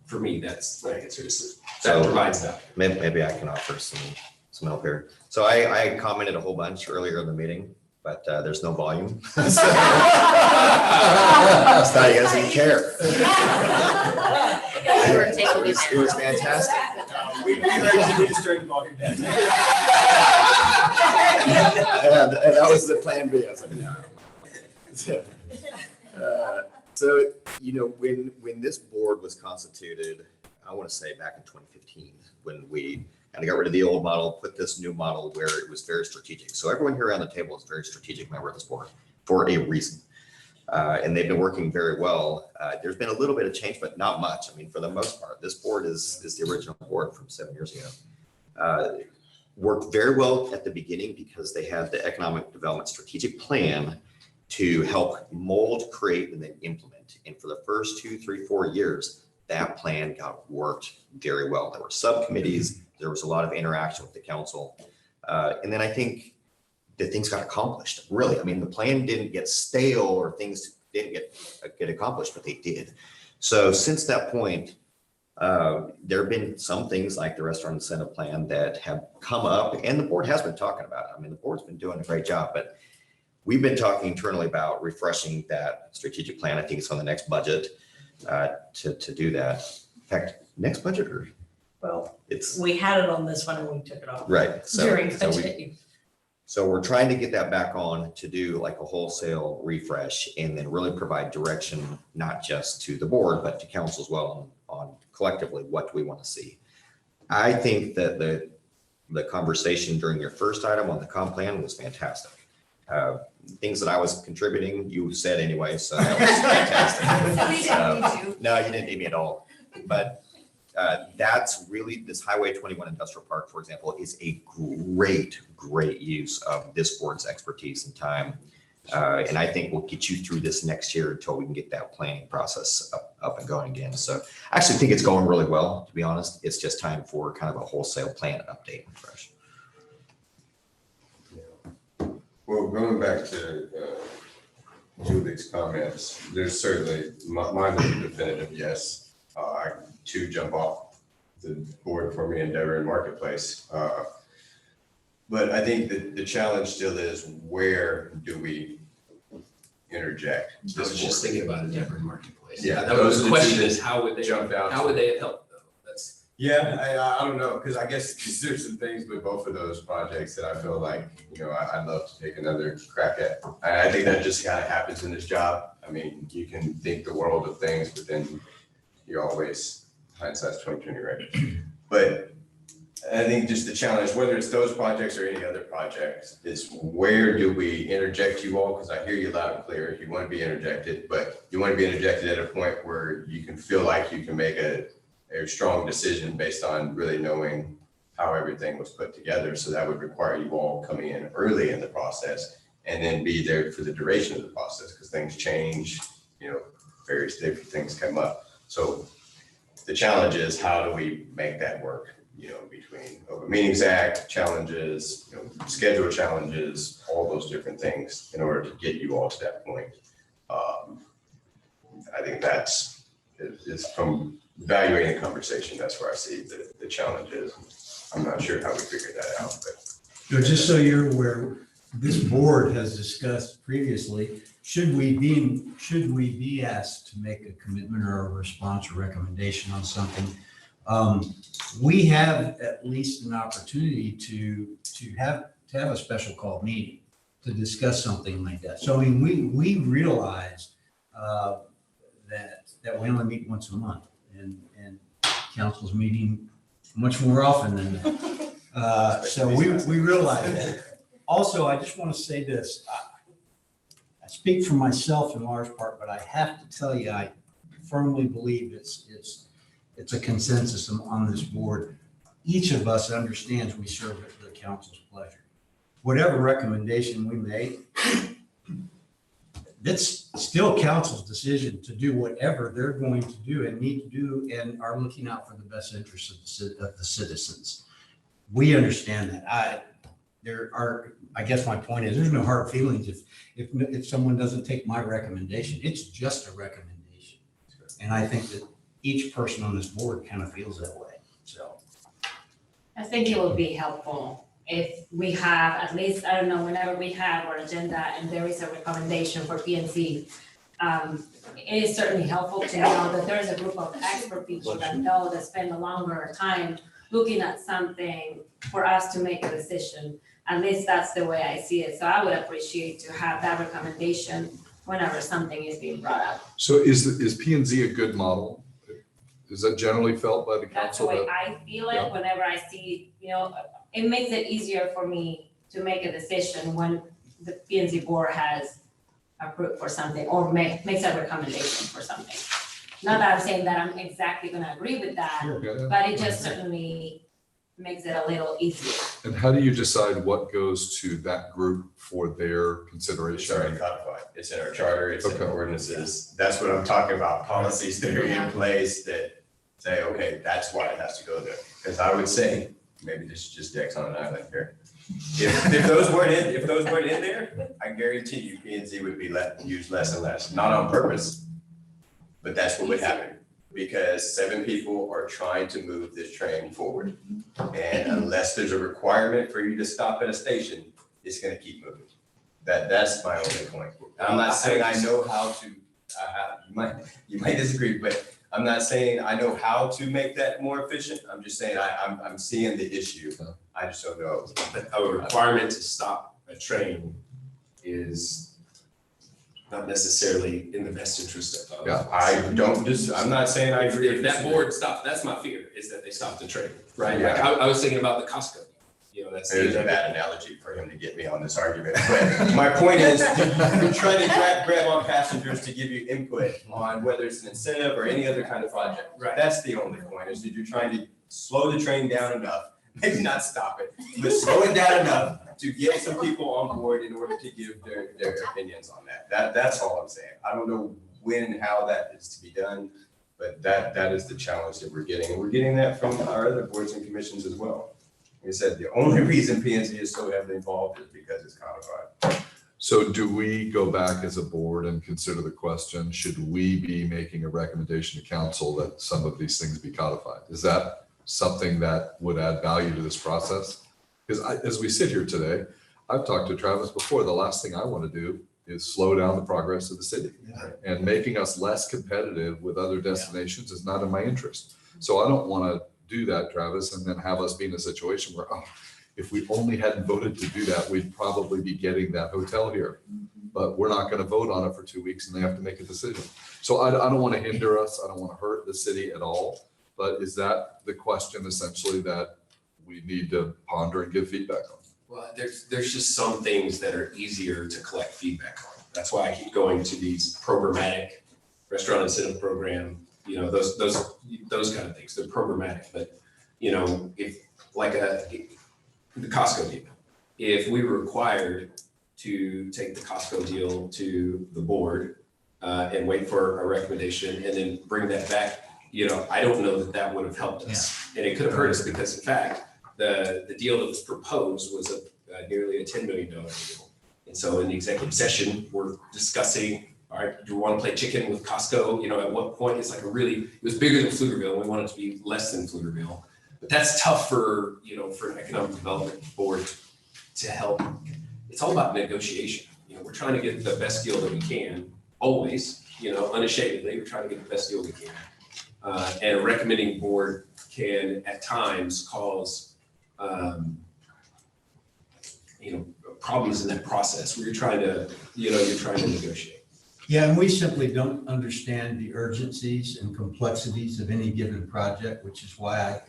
Speaker 5: For me, that's my answer. That provides that.
Speaker 17: Maybe I can offer some help here. So I commented a whole bunch earlier in the meeting, but there's no volume. That's not, you guys didn't care. It was fantastic.
Speaker 1: We heard you just turn the volume down.
Speaker 17: And that was the plan B. I was like, no. So, when this board was constituted, I want to say back in 2015, when we kind of got rid of the old model, put this new model where it was very strategic. So everyone here around the table is a very strategic member of this board for a reason. And they've been working very well. There's been a little bit of change, but not much. I mean, for the most part, this board is the original board from 7 years ago. Worked very well at the beginning because they had the economic development strategic plan to help mold, create, and then implement. And for the first 2, 3, 4 years, that plan got worked very well. There were subcommittees, there was a lot of interaction with the council. And then I think that things got accomplished, really. I mean, the plan didn't get stale or things didn't get accomplished, but they did. So since that point, there have been some things like the restaurant incentive plan that have come up and the board has been talking about it. I mean, the board's been doing a great job, but we've been talking internally about refreshing that strategic plan. I think it's on the next budget to do that. In fact, next budget or?
Speaker 3: Well,
Speaker 17: it's
Speaker 3: we had it on this one and we took it off.
Speaker 17: right.
Speaker 3: During budget.
Speaker 17: So we're trying to get that back on to do like a wholesale refresh and then really provide direction, not just to the board, but to council as well on collectively, what do we want to see? I think that the conversation during your first item on the comp plan was fantastic. Things that I was contributing, you said anyway, so that was fantastic.
Speaker 10: We didn't need you.
Speaker 17: No, you didn't need me at all. But that's really, this Highway 21 Industrial Park, for example, is a great use of this board's expertise and time. And I think we'll get you through this next year until we can get that planning process up and going again. So I actually think it's going really well, to be honest. It's just time for kind of a wholesale plan update and refresh.
Speaker 12: Well, going back to Julie's comments, there's certainly, mine is a definitive yes. I too jump off the board for me Endeavor and Marketplace. But I think that the challenge still is, where do we interject?
Speaker 5: I was just thinking about Endeavor and Marketplace.
Speaker 12: Yeah,
Speaker 5: That was the question is, how would they have helped though? That's.
Speaker 12: Yeah, I don't know, because I guess there's some things with both of those projects that I feel like, I'd love to take another crack at. I think that just kind of happens in this job. I mean, you can think the world of things, but then you always, hindsight's 20/20, right? But I think just the challenge, whether it's those projects or any other projects, is where do we interject you all? Because I hear you loud and clear. You want to be interjected, but you want to be interjected at a point where you can feel like you can make a strong decision based on really knowing how everything was put together. So that would require you all coming in early in the process and then be there for the duration of the process, because things change, various different things come up. So the challenge is, how do we make that work, between Open Meetings Act challenges, schedule challenges, all those different things in order to get you all to that point. I think that's is from evaluating the conversation, that's where I see the challenge is. I'm not sure how we figure that out, but.
Speaker 16: Just so you're aware, this board has discussed previously, should we be asked to make a commitment or a response or recommendation on something? We have at least an opportunity to have a special call meeting to discuss something like that. So I mean, we realize that we only meet once a month, and council's meeting much more often than that. So we realize that. Also, I just want to say this. I speak for myself in large part, but I have to tell you, I firmly believe it's a consensus on this board. Each of us understands we serve at the council's pleasure. Whatever recommendation we make, that's still council's decision to do whatever they're going to do and need to do, and are looking out for the best interests of the citizens. We understand that. I guess my point is, there's no hard feelings if someone doesn't take my recommendation. It's just a recommendation. And I think that each person on this board kind of feels that way, so.
Speaker 15: I think it would be helpful if we have, at least, I don't know, whenever we have our agenda and there is a recommendation for PNC, it is certainly helpful to know that there is a group of expert people that know, that spend a longer time looking at something for us to make a decision. At least that's the way I see it. So I would appreciate to have that recommendation whenever something is being brought up.
Speaker 14: So is P and Z a good model? Is that generally felt by the
Speaker 15: That's the
Speaker 14: council?
Speaker 15: way I feel it,
Speaker 14: Yeah.
Speaker 15: whenever I see, it makes it easier for me to make a decision when the P and Z board has approved for something or makes a recommendation for something. Not that I'm saying that I'm exactly gonna agree with that,
Speaker 14: Yeah.
Speaker 15: but it just certainly makes it a little easier.
Speaker 14: And how do you decide what goes to that group for their
Speaker 12: It's
Speaker 14: consideration?
Speaker 12: already codified. It's in our charter, it's in
Speaker 14: Okay.
Speaker 12: our ordinances. That's what I'm talking about, policies that are in place that say, okay, that's why it has to go there. Because I would say, maybe this is just Dex on an island here. If those weren't in there, I guarantee you P and Z would be used less and less, not on purpose. But that's what would happen, because 7 people are trying to move this train forward. And unless there's a requirement for you to stop at a station, it's gonna keep moving. That's my only point. I'm not saying I know how to, you might disagree, but I'm not saying I know how to make that more efficient. I'm just saying I'm seeing the issue. I just don't know.
Speaker 5: A requirement to stop a train is not necessarily in the best interest of.
Speaker 14: Yeah.
Speaker 12: I'm not saying I agree.
Speaker 5: If that board stopped, that's my fear, is that they stopped the train, right?
Speaker 12: Yeah.
Speaker 5: Like, I was thinking about the Costco, that's.
Speaker 12: There's a bad analogy for him to get me on this argument, but my point is, you're trying to grab on passengers to give you input on whether it's an incentive or any other kind of project.
Speaker 5: Right.
Speaker 12: That's the only point, is that you're trying to slow the train down enough, maybe not stop it, but slow it down enough to get some people on board in order to give their opinions on that. That's all I'm saying. I don't know when and how that is to be done, but that is the challenge that we're getting. And we're getting that from our other boards and commissions as well. Like I said, the only reason P and Z is so heavily involved is because it's codified.
Speaker 14: So do we go back as a board and consider the question, should we be making a recommendation to council that some of these things be codified? Is that something that would add value to this process? Because as we sit here today, I've talked to Travis before, the last thing I want to do is slow down the progress of the city. And making us less competitive with other destinations is not in my interest. So I don't want to do that, Travis, and then have us be in a situation where, if we only hadn't voted to do that, we'd probably be getting that hotel here. But we're not going to vote on it for 2 weeks and they have to make a decision. So I don't want to hinder us. I don't want to hurt the city at all. But is that the question essentially that we need to ponder and give feedback on?
Speaker 5: Well, there's just some things that are easier to collect feedback on. That's why I keep going to these programmatic restaurant incentive program, those kind of things. They're programmatic, but if like the Costco deal, if we were required to take the Costco deal to the board and wait for a recommendation and then bring that back. I don't know that that would have helped us. And it could have hurt us because in fact, the deal that was proposed was nearly a $10 million deal. And so in the executive session, we're discussing, all right, do we want to play chicken with Costco? At what point it's like it was bigger than Pflugerville. We want it to be less than Pflugerville. But that's tough for an economic development board to help. It's all about negotiation. We're trying to get the best deal that we can, always, unashamedly, we're trying to get the best deal we can. And a recommending board can at times cause, problems in that process where you're trying to negotiate.
Speaker 16: Yeah, and we simply don't understand the urgencies and complexities of any given project, which is why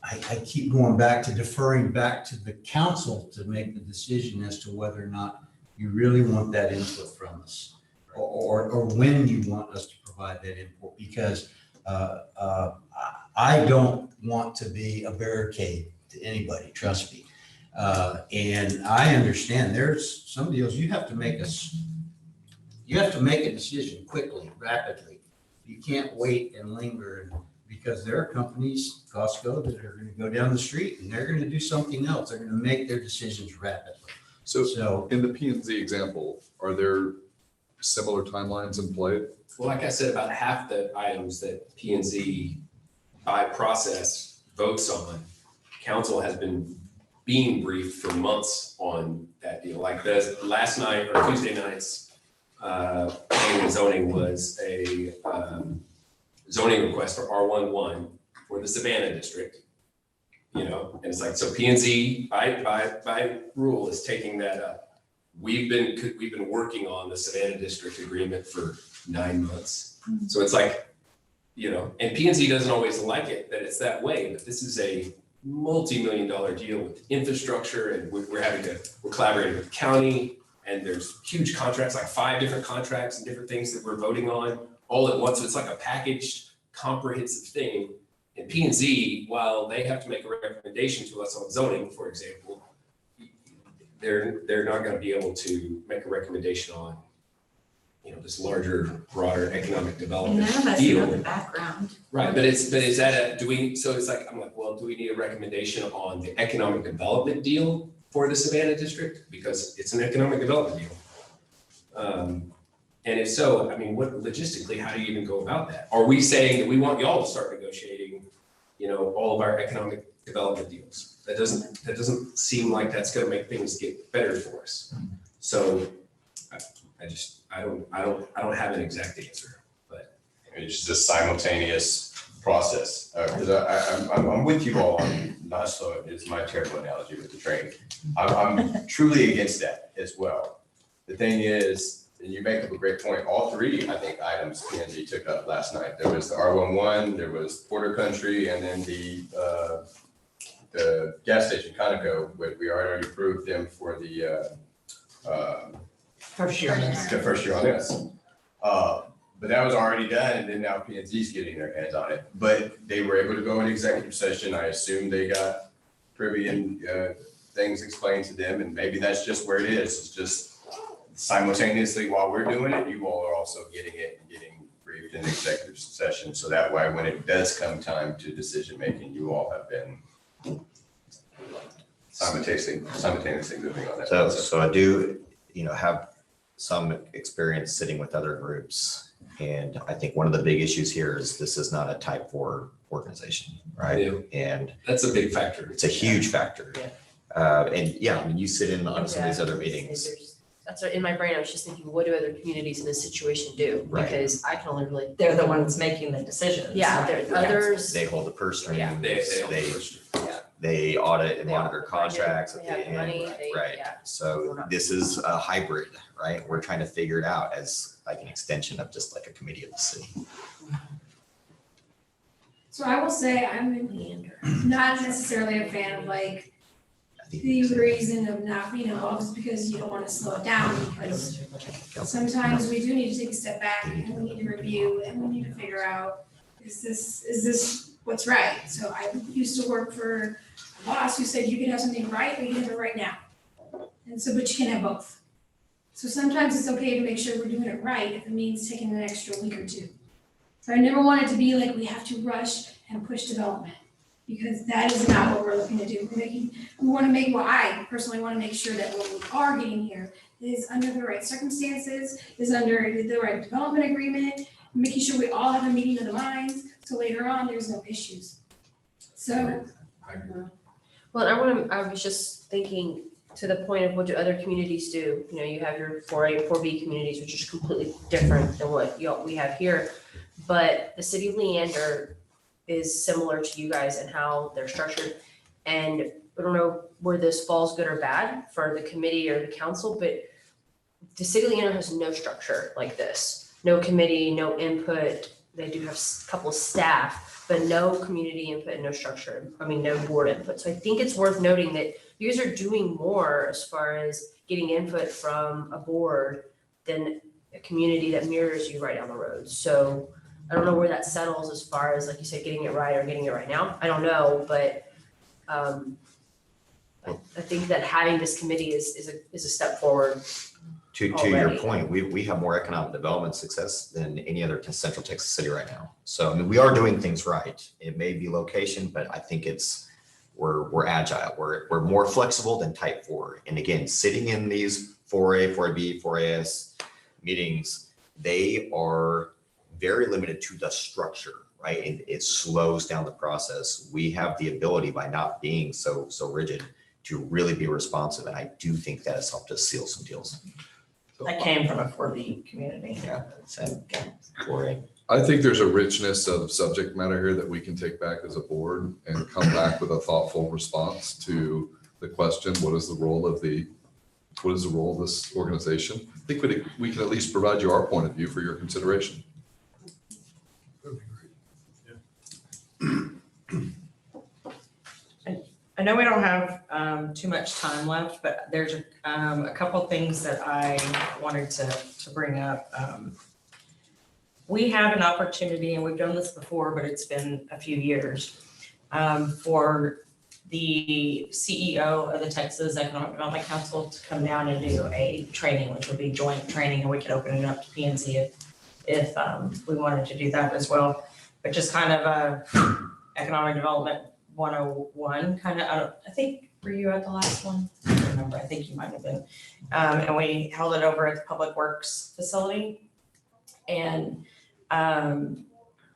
Speaker 16: I keep going back to deferring back to the council to make the decision as to whether or not you really want that input from us or when you want us to provide that input, because I don't want to be a barricade to anybody, trust me. And I understand there's some deals you have to make a decision quickly, rapidly. You can't wait and linger, because there are companies, Costco, that are going to go down the street and they're going to do something else. They're going to make their decisions rapidly.
Speaker 14: So in the P&Z example, are there similar timelines in play?
Speaker 5: Well, like I said, about half the items that P&Z by process votes on, council has been being briefed for months on that deal. Like the last night or Tuesday night's planning and zoning was a zoning request for R11 for the Savannah district. And it's like, so P&Z by rule is taking that up. We've been working on the Savannah district agreement for 9 months. So it's like, and P&Z doesn't always like it that it's that way, but this is a multi-million-dollar deal with infrastructure, and we're collaborating with the county, and there's huge contracts, like 5 different contracts and different things that we're voting on all at once. So it's like a packaged, comprehensive thing. And P&Z, while they have to make a recommendation to us on zoning, for example, they're not going to be able to make a recommendation on, this larger, broader economic development
Speaker 4: None of us
Speaker 5: deal.
Speaker 4: know the background.
Speaker 5: Right, but is that so it's like, I'm like, well, do we need a recommendation on the economic development deal for the Savannah district? Because it's an economic development deal. And if so, what logistically, how do you even go about that? Are we saying that we want y'all to start negotiating, all of our economic development deals? That doesn't seem like that's gonna make things get better for us. So I don't have an exact answer, but.
Speaker 12: It's just a simultaneous process, because I'm with you all on, not so, it's my terrible analogy with the train. I'm truly against that as well. The thing is, and you make up a great point, all 3, I think, items P&Z took up last night. There was the R11, there was Porter Country, and then the gas station, Conoco, we already approved them for the
Speaker 3: First year on this.
Speaker 12: the first year on this. But that was already done, and then now P&Z's getting their hands on it. But they were able to go in executive session. I assume they got privy and things explained to them, and maybe that's just where it is. It's just simultaneously while we're doing it, you all are also getting it and getting briefed in executive session. So that way, when it does come time to decision making, you all have been simultaneously moving on that.
Speaker 17: So I do, have some experience sitting with other groups. And I think one of the big issues here is this is not a type 4 organization, right?
Speaker 5: Yeah.
Speaker 17: And
Speaker 5: that's a big factor.
Speaker 17: It's a huge factor. And you sit in on some of these other meetings.
Speaker 11: That's what, in my brain, I was just thinking, what do other communities in this situation do?
Speaker 17: Right.
Speaker 11: Because I can only really.
Speaker 3: They're the ones making the decisions.
Speaker 11: Yeah, there's others.
Speaker 17: They hold the purse strings.
Speaker 11: Yeah.
Speaker 17: They audit and monitor contracts.
Speaker 11: They have money,
Speaker 17: Right. So this is a hybrid, right? We're trying to figure it out as like an extension of just like a committee of the city.
Speaker 8: So I will say I'm not necessarily a fan of like the reason of not being involved is because you don't want to slow it down, because sometimes we do need to take a step back and we need to review and we need to figure out, is this what's right? So I used to work for a boss who said you can have something right, but you can have it right now. And so, but you can have both. So sometimes it's okay to make sure we're doing it right if it means taking an extra week or two. So I never want it to be like we have to rush and push development, because that is not what we're looking to do. I personally wanna make sure that what we are getting here is under the right circumstances, is under the right development agreement, making sure we all have a meeting of the minds, so later on, there's no issues. So,
Speaker 11: Well, I was just thinking to the point of what do other communities do? You know, you have your 4A, 4B communities, which is completely different than what we have here. But the city of Leander is similar to you guys and how they're structured. And I don't know where this falls good or bad for the committee or the council, but the city of Leander has no structure like this. No committee, no input. They do have a couple of staff, but no community input and no structure. I mean, no board input. So I think it's worth noting that you guys are doing more as far as getting input from a board than a community that mirrors you right down the road. So I don't know where that settles as far as, like you said, getting it right or getting it right now. I don't know, but I think that having this committee is a step forward.
Speaker 17: To your
Speaker 11: Already.
Speaker 17: point, we have more economic development success than any other central Texas city right now. So, I mean, we are doing things right. It may be location, but I think we're agile. We're more flexible than type 4. And again, sitting in these 4A, 4B, 4AS meetings, they are very limited to the structure, right? And it slows down the process. We have the ability, by not being so rigid, to really be responsive. And I do think that has helped us seal some deals.
Speaker 3: I came from a 4B community.
Speaker 17: Yeah, same, 4A.
Speaker 14: I think there's a richness of subject matter here that we can take back as a board and come back with a thoughtful response to the question, what is the role of this organization? I think we can at least provide you our point of view for your consideration.
Speaker 6: That'd be great.
Speaker 3: I know we don't have too much time left, but there's a couple things that I wanted to bring up. We have an opportunity, and we've done this before, but it's been a few years, for the CEO of the Texas Economic Development Council to come down and do a training, which would be joint training, and we could open it up to PNC if we wanted to do that as well. But just kind of a economic development 101 kind of, I think, were you at the last one? I don't remember, I think you might have been. And we held it over at the Public Works facility. And I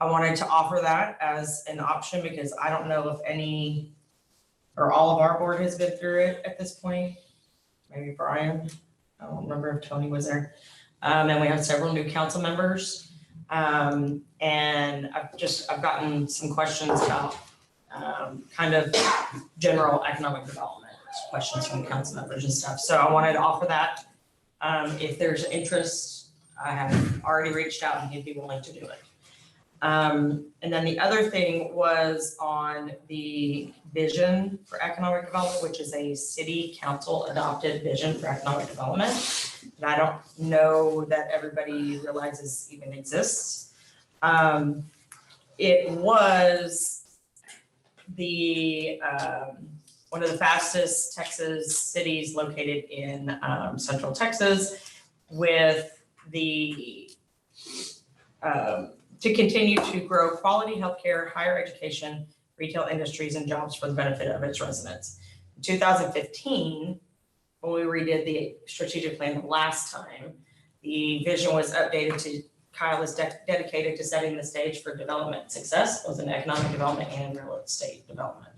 Speaker 3: wanted to offer that as an option because I don't know if any or all of our board has been through it at this point. Maybe Brian, I don't remember if Tony was there. And we have several new council members. And I've gotten some questions about kind of general economic development questions from council members and stuff. So I wanted to offer that. If there's interest, I have already reached out and he'd be willing to do it. And then the other thing was on the vision for economic development, which is a city council adopted vision for economic development. And I don't know that everybody realizes even exists. It was the one of the fastest Texas cities located in central Texas with the to continue to grow quality healthcare, higher education, retail industries, and jobs for the benefit of its residents. In 2015, when we redid the strategic plan the last time, the vision was updated to Kyle is dedicated to setting the stage for development success, both in economic development and real estate development.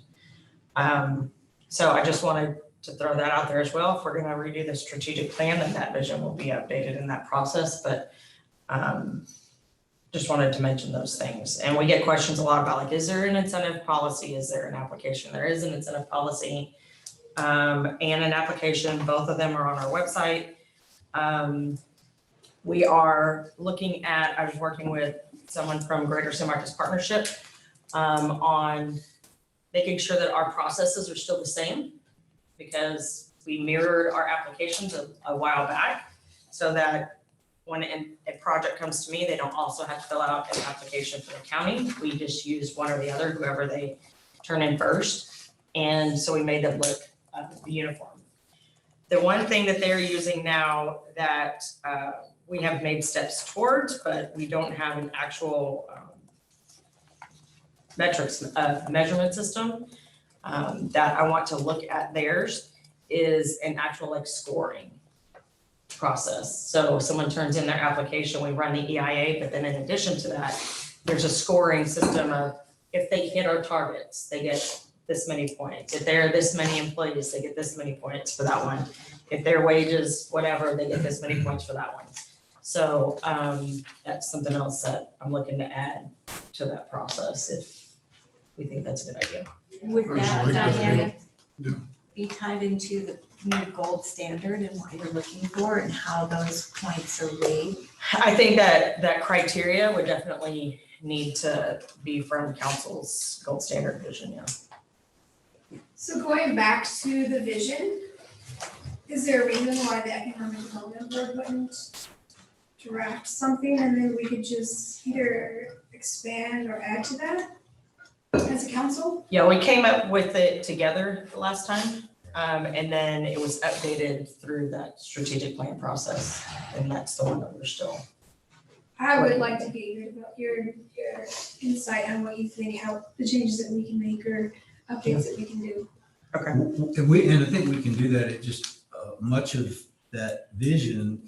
Speaker 3: So I just wanted to throw that out there as well. If we're going to redo the strategic plan, then that vision will be updated in that process. But just wanted to mention those things. And we get questions a lot about, like, is there an incentive policy? Is there an application? There is an incentive policy and an application. Both of them are on our website. We are looking at, I was working with someone from Greater San Marcos Partnership on making sure that our processes are still the same, because we mirrored our applications a while back, so that when a project comes to me, they don't also have to fill out an application for the county. We just use one or the other, whoever they turn in first. And so we made them look uniform. The one thing that they're using now that we have made steps towards, but we don't have an actual measurement system that I want to look at theirs is an actual like scoring process. So if someone turns in their application, we run the EIA, but then in addition to that, there's a scoring system of if they hit our targets, they get this many points. If there are this many employees, they get this many points for that one. If their wages, whatever, they get this many points for that one. So that's something else that I'm looking to add to that process if we think that's a good idea.
Speaker 10: Would
Speaker 6: Or
Speaker 10: that
Speaker 6: like that,
Speaker 10: dynamic
Speaker 6: yeah.
Speaker 10: be tied into the new gold standard and what you're looking for and how those points are weighed?
Speaker 3: I think that criteria would definitely need to be from council's gold standard vision, yeah.
Speaker 8: So going back to the vision, is there a reason why the Economic Development Board wouldn't draft something and then we could just either expand or add to that as a council?
Speaker 3: Yeah, we came up with it together the last time, and then it was updated through that strategic plan process, and that's the one that we're still.
Speaker 8: I would like to get your insight on what you think, how the changes that we can make or updates that we can do.
Speaker 16: And I think we can do that. It just, much of that vision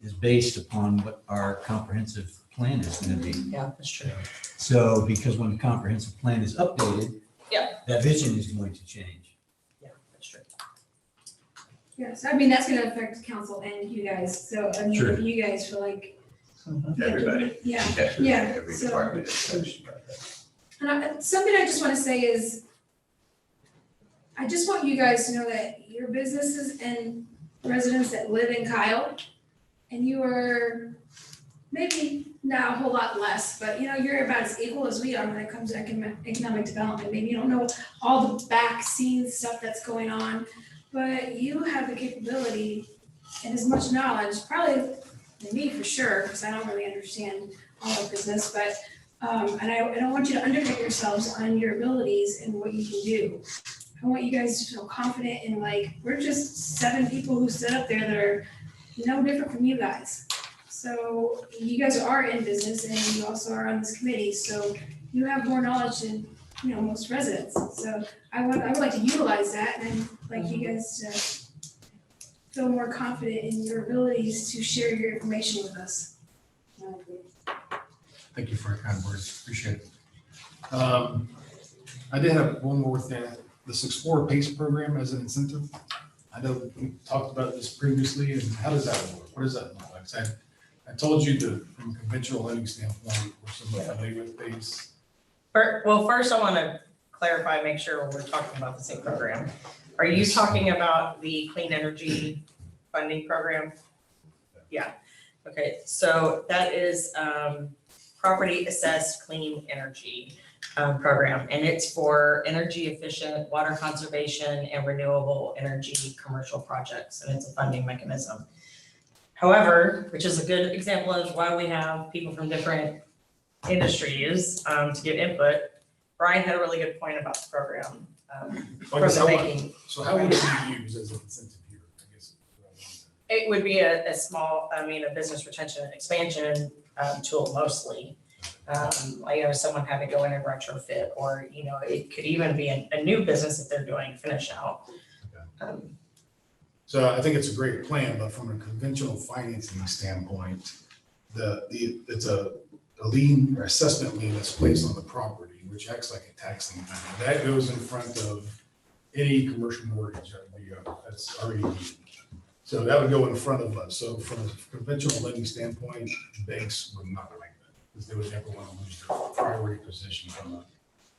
Speaker 16: is based upon what our comprehensive plan is gonna be.
Speaker 3: Yeah, that's true.
Speaker 16: So because when the comprehensive plan is updated, that vision is going to change.
Speaker 3: Yeah, that's true.
Speaker 8: Yes, I mean, that's gonna affect council and you guys, so I mean,
Speaker 16: Sure.
Speaker 8: if you guys feel like.
Speaker 17: Everybody.
Speaker 8: Yeah,
Speaker 17: Every-
Speaker 8: yeah,
Speaker 17: Every
Speaker 8: so-
Speaker 17: department is touched by that.
Speaker 8: and something I just wanna say is, I just want you guys to know that your businesses and residents that live in Kyle, and you are maybe not a whole lot less, but you're about as equal as we are when it comes to economic development. Maybe you don't know all the back scenes stuff that's going on, but you have the capability and as much knowledge, probably than me for sure, because I don't really understand all of business, but and I don't want you to undercut yourselves on your abilities and what you can do. I want you guys to feel confident in we're just 7 people who sit up there that are no different from you guys. So you guys are in business and you also are on this committee, so you have more knowledge than, most residents. So I would like to utilize that and I'd like you guys to feel more confident in your abilities to share your information with us.
Speaker 1: Thank you for your kind words, appreciate it. I did have one more thing, this Explore PACE program as an incentive. I know we talked about this previously, and how does that work? What does that look like? So I told you from a conventional lending standpoint, we're somewhat familiar with PACE.
Speaker 3: Well, first I want to clarify, make sure we're talking about the same program. Are you talking about the clean energy funding program? Yeah, okay, so that is property assessed clean energy program, and it's for energy efficient, water conservation, and renewable energy commercial projects, and it's a funding mechanism. However, which is a good example of why we have people from different industries to give input. Brian had a really good point about the program.
Speaker 1: So how would it be used as an incentive here, I guess?
Speaker 3: It would be a small, a business retention and expansion tool mostly. Someone had to go in and retrofit, or, it could even be a new business if they're doing finish out.
Speaker 1: So I think it's a great plan, but from a conventional financing standpoint, it's a lien or assessment lien that's placed on the property, which acts like a tax lien. That goes in front of any commercial mortgage that's already used. So that would go in front of us. So from a conventional lending standpoint, banks would not like that, because they would never want to lose their priority position from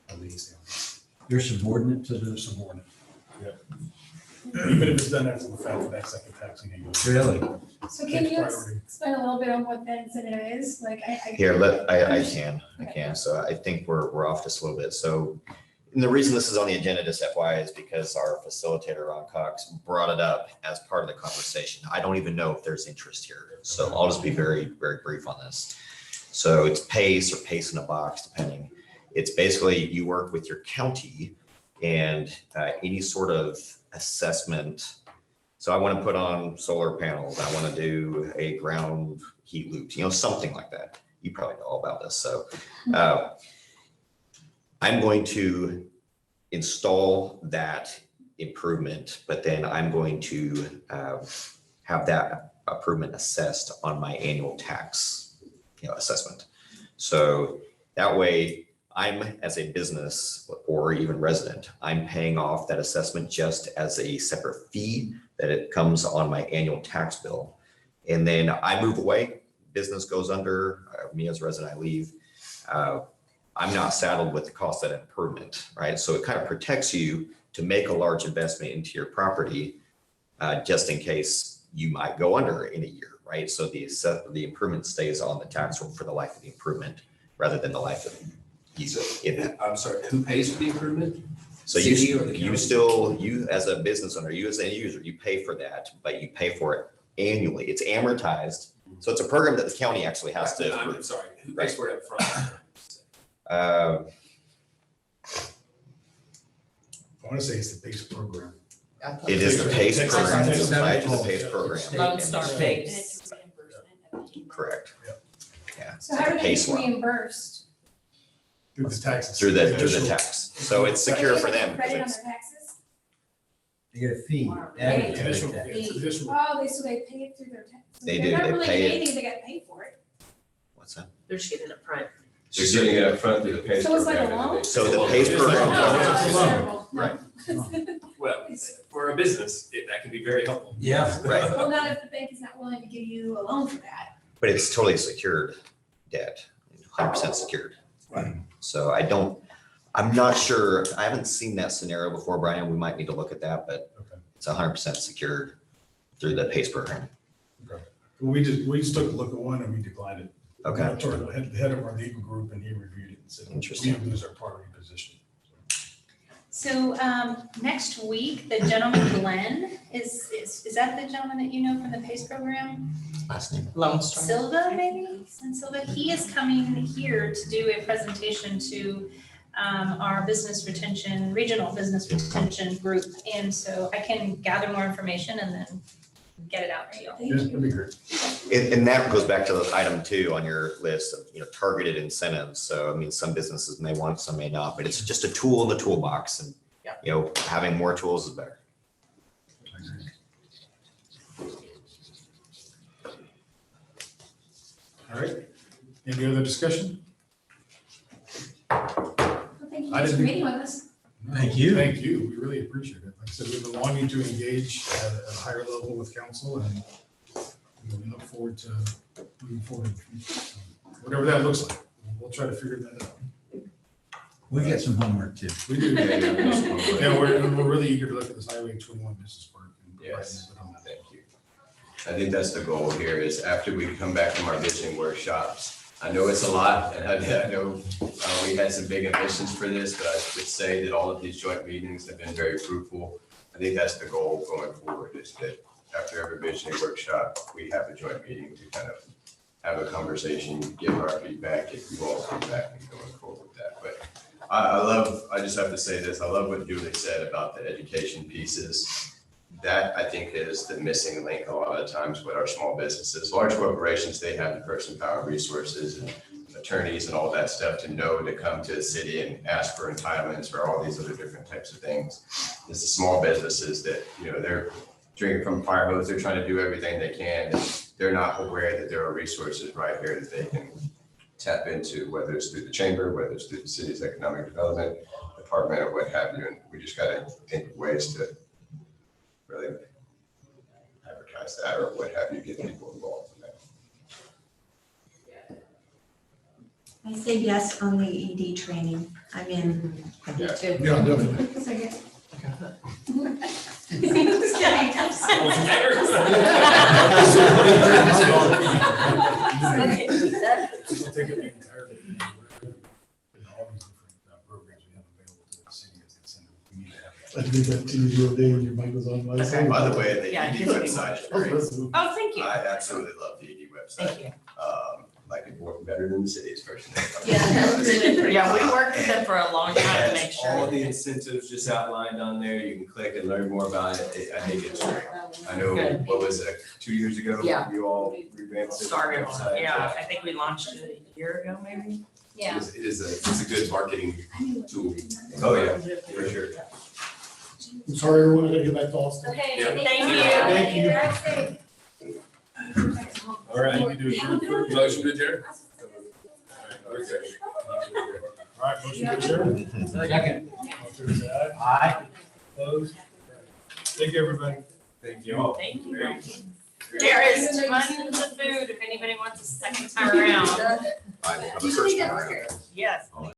Speaker 1: a lien standpoint.
Speaker 16: You're subordinate to the
Speaker 1: Subordinate. Yeah. Even if it's done after the fact, that's like a tax lien.
Speaker 16: Really?
Speaker 8: So can you explain a little bit on what that incentive is?
Speaker 17: Here, I can. So I think we're off just a little bit. So, and the reason this is on the agenda, just FYI, is because our facilitator, Ron Cox, brought it up as part of the conversation. I don't even know if there's interest here. So I'll just be very, very brief on this. So it's PACE or PACE in a box, depending. It's basically you work with your county and any sort of assessment. So I want to put on solar panels. I want to do a ground heat loop, something like that. You probably know all about this. So I'm going to install that improvement, but then I'm going to have that improvement assessed on my annual tax, assessment. So that way I'm, as a business or even resident, I'm paying off that assessment just as a separate fee that it comes on my annual tax bill. And then I move away, business goes under, me as a resident, I leave. I'm not saddled with the cost of that improvement, right? So it kind of protects you to make a large investment into your property, just in case you might go under in a year, right? So the improvement stays on the tax roll for the life of the improvement rather than the life of it.
Speaker 5: I'm sorry, who pays for the improvement?
Speaker 17: So
Speaker 5: City or the county?
Speaker 17: you as a business owner, you as an end user, you pay for that, but you pay for it annually. It's amortized. So it's a program that the county actually has to
Speaker 2: I'm
Speaker 17: approve.
Speaker 2: sorry, who pays for it up front?
Speaker 1: I want to say it's the PACE program.
Speaker 17: It is the PACE
Speaker 1: Texas-
Speaker 17: program. It's
Speaker 1: Texas-
Speaker 17: applied to the PACE program.
Speaker 3: Lone Star
Speaker 10: And
Speaker 3: Base.
Speaker 10: it's a reimbursement.
Speaker 17: Correct. Yeah.
Speaker 8: So how do they
Speaker 17: PACE
Speaker 8: get
Speaker 17: loan.
Speaker 8: reimbursed?
Speaker 1: Through the taxes.
Speaker 17: Through the tax. So it's secure for them.
Speaker 8: Credit on
Speaker 17: because
Speaker 8: their taxes?
Speaker 16: They get a fee.
Speaker 8: Added
Speaker 16: to
Speaker 1: Additional,
Speaker 16: that.
Speaker 1: yeah, it's additional.
Speaker 8: Oh, so they pay it through their taxes?
Speaker 17: They do,
Speaker 8: They're not
Speaker 17: they
Speaker 8: really
Speaker 17: pay
Speaker 8: getting
Speaker 17: it.
Speaker 8: anything, they got paid for it.
Speaker 17: What's that?
Speaker 3: They're just getting it up front.
Speaker 5: They're getting it up front through the PACE
Speaker 8: So it's like a
Speaker 5: program.
Speaker 8: loan?
Speaker 17: So the PACE
Speaker 8: Oh,
Speaker 17: program.
Speaker 8: that's terrible.
Speaker 17: Right.
Speaker 5: Well, for a business, that can be very helpful.
Speaker 16: Yeah.
Speaker 17: Right.
Speaker 8: Well, not if the bank is not willing to give you a loan for that.
Speaker 17: But it's totally secured debt, 100% secured.
Speaker 1: Right.
Speaker 17: So I'm not sure, I haven't seen that scenario before, Brian. We might need to look at that, but
Speaker 1: Okay.
Speaker 17: it's 100% secured through the PACE program.
Speaker 1: We just took a look at one and we declined it.
Speaker 17: Okay.
Speaker 1: I told the head of our legal group and he reviewed it and said, we
Speaker 17: Interesting.
Speaker 1: don't lose our property position.
Speaker 7: So next week, the gentleman Glenn, is that the gentleman that you know from the PACE program?
Speaker 17: Last name.
Speaker 3: Lone Star.
Speaker 7: Silva, maybe? And Silva, he is coming here to do a presentation to our regional business retention group. And so I can gather more information and then get it out to you.
Speaker 1: Yeah, that'd be great.
Speaker 17: And that goes back to the item 2 on your list of, targeted incentives. So, I mean, some businesses may want, some may not, but it's just a tool in the toolbox and, having more tools is better.
Speaker 1: All right. Any other discussion?
Speaker 8: Well, thank you
Speaker 1: I
Speaker 8: guys for
Speaker 1: didn't-
Speaker 8: meeting with us.
Speaker 16: Thank you.
Speaker 1: Thank you. We really appreciate it. Like I said, we've been wanting to engage at a higher level with council and we look forward to moving forward. in the future. So, whatever that looks like, we'll try to figure that out.
Speaker 16: We got some homework too.
Speaker 1: We do. Yeah, we're really eager to look at this Highway 21 business park. and provide
Speaker 12: Yes.
Speaker 1: input on that.
Speaker 12: Thank you. I think that's the goal here is after we come back from our visioning workshops, I know it's a lot and I know we had some big ambitions for this, but I would say that all of these joint meetings have been very fruitful. I think that's the goal going forward is that after every visioning workshop, we have a joint meeting to kind of have a conversation, give our feedback, get you all feedback and going forward with that. But I just have to say this, I love what Julie said about the education pieces. That I think is the missing link a lot of times with our small businesses. Large corporations, they have the person power resources and attorneys and all that stuff to know to come to a city and ask for entitlements for all these other different types of things. It's the small businesses that, they're drinking from a fire hose, they're trying to do everything they can. And they're not aware that there are resources right here that they can tap into, whether it's through the chamber, whether it's through the city's economic development department or what have you. And we just got to think of ways to really advertise that or what have you, get people involved in that.
Speaker 10: I say yes on the ED training. I'm in.
Speaker 15: I do too.
Speaker 6: Yeah, definitely.
Speaker 8: Second.
Speaker 1: We'll take it entirely. And all these different programs we have available to the city as incentive. We need to have that.
Speaker 6: I did that to you the other day when your mic was on.
Speaker 12: By the way, the
Speaker 3: Yeah,
Speaker 12: ED
Speaker 3: give me
Speaker 12: website is great.
Speaker 7: Oh, thank you.
Speaker 12: I absolutely love the ED website.
Speaker 3: Thank you.
Speaker 12: like it worked better than the cities personally.
Speaker 3: Yeah, we worked with them for a long time to make
Speaker 12: All
Speaker 3: sure.
Speaker 12: the incentives just outlined on there, you can click and learn more about it. I think it's great. I know,
Speaker 3: Good.
Speaker 12: what was it, 2 years ago?
Speaker 3: Yeah.
Speaker 12: You all revamped it.
Speaker 3: Started,
Speaker 12: website.
Speaker 3: yeah, I think we launched it a year ago, maybe.
Speaker 4: Yeah.
Speaker 12: It's a good marketing tool. Oh, yeah, for sure.
Speaker 6: I'm sorry, everyone, I gotta get back to Austin.
Speaker 7: Okay,
Speaker 2: Yeah.
Speaker 3: Thank you.
Speaker 6: Thank you.
Speaker 1: All right, you can do it.
Speaker 14: Motion to adjourn.
Speaker 1: Okay. All right, motion to adjourn.
Speaker 16: Second.
Speaker 1: All fair say aye.
Speaker 16: Aye.
Speaker 1: Opposed? Thank you, everybody.
Speaker 2: Thank you all.
Speaker 3: Thank you. There is tons of food if anybody wants a second time around.
Speaker 12: I'm a first timer.
Speaker 3: Yes.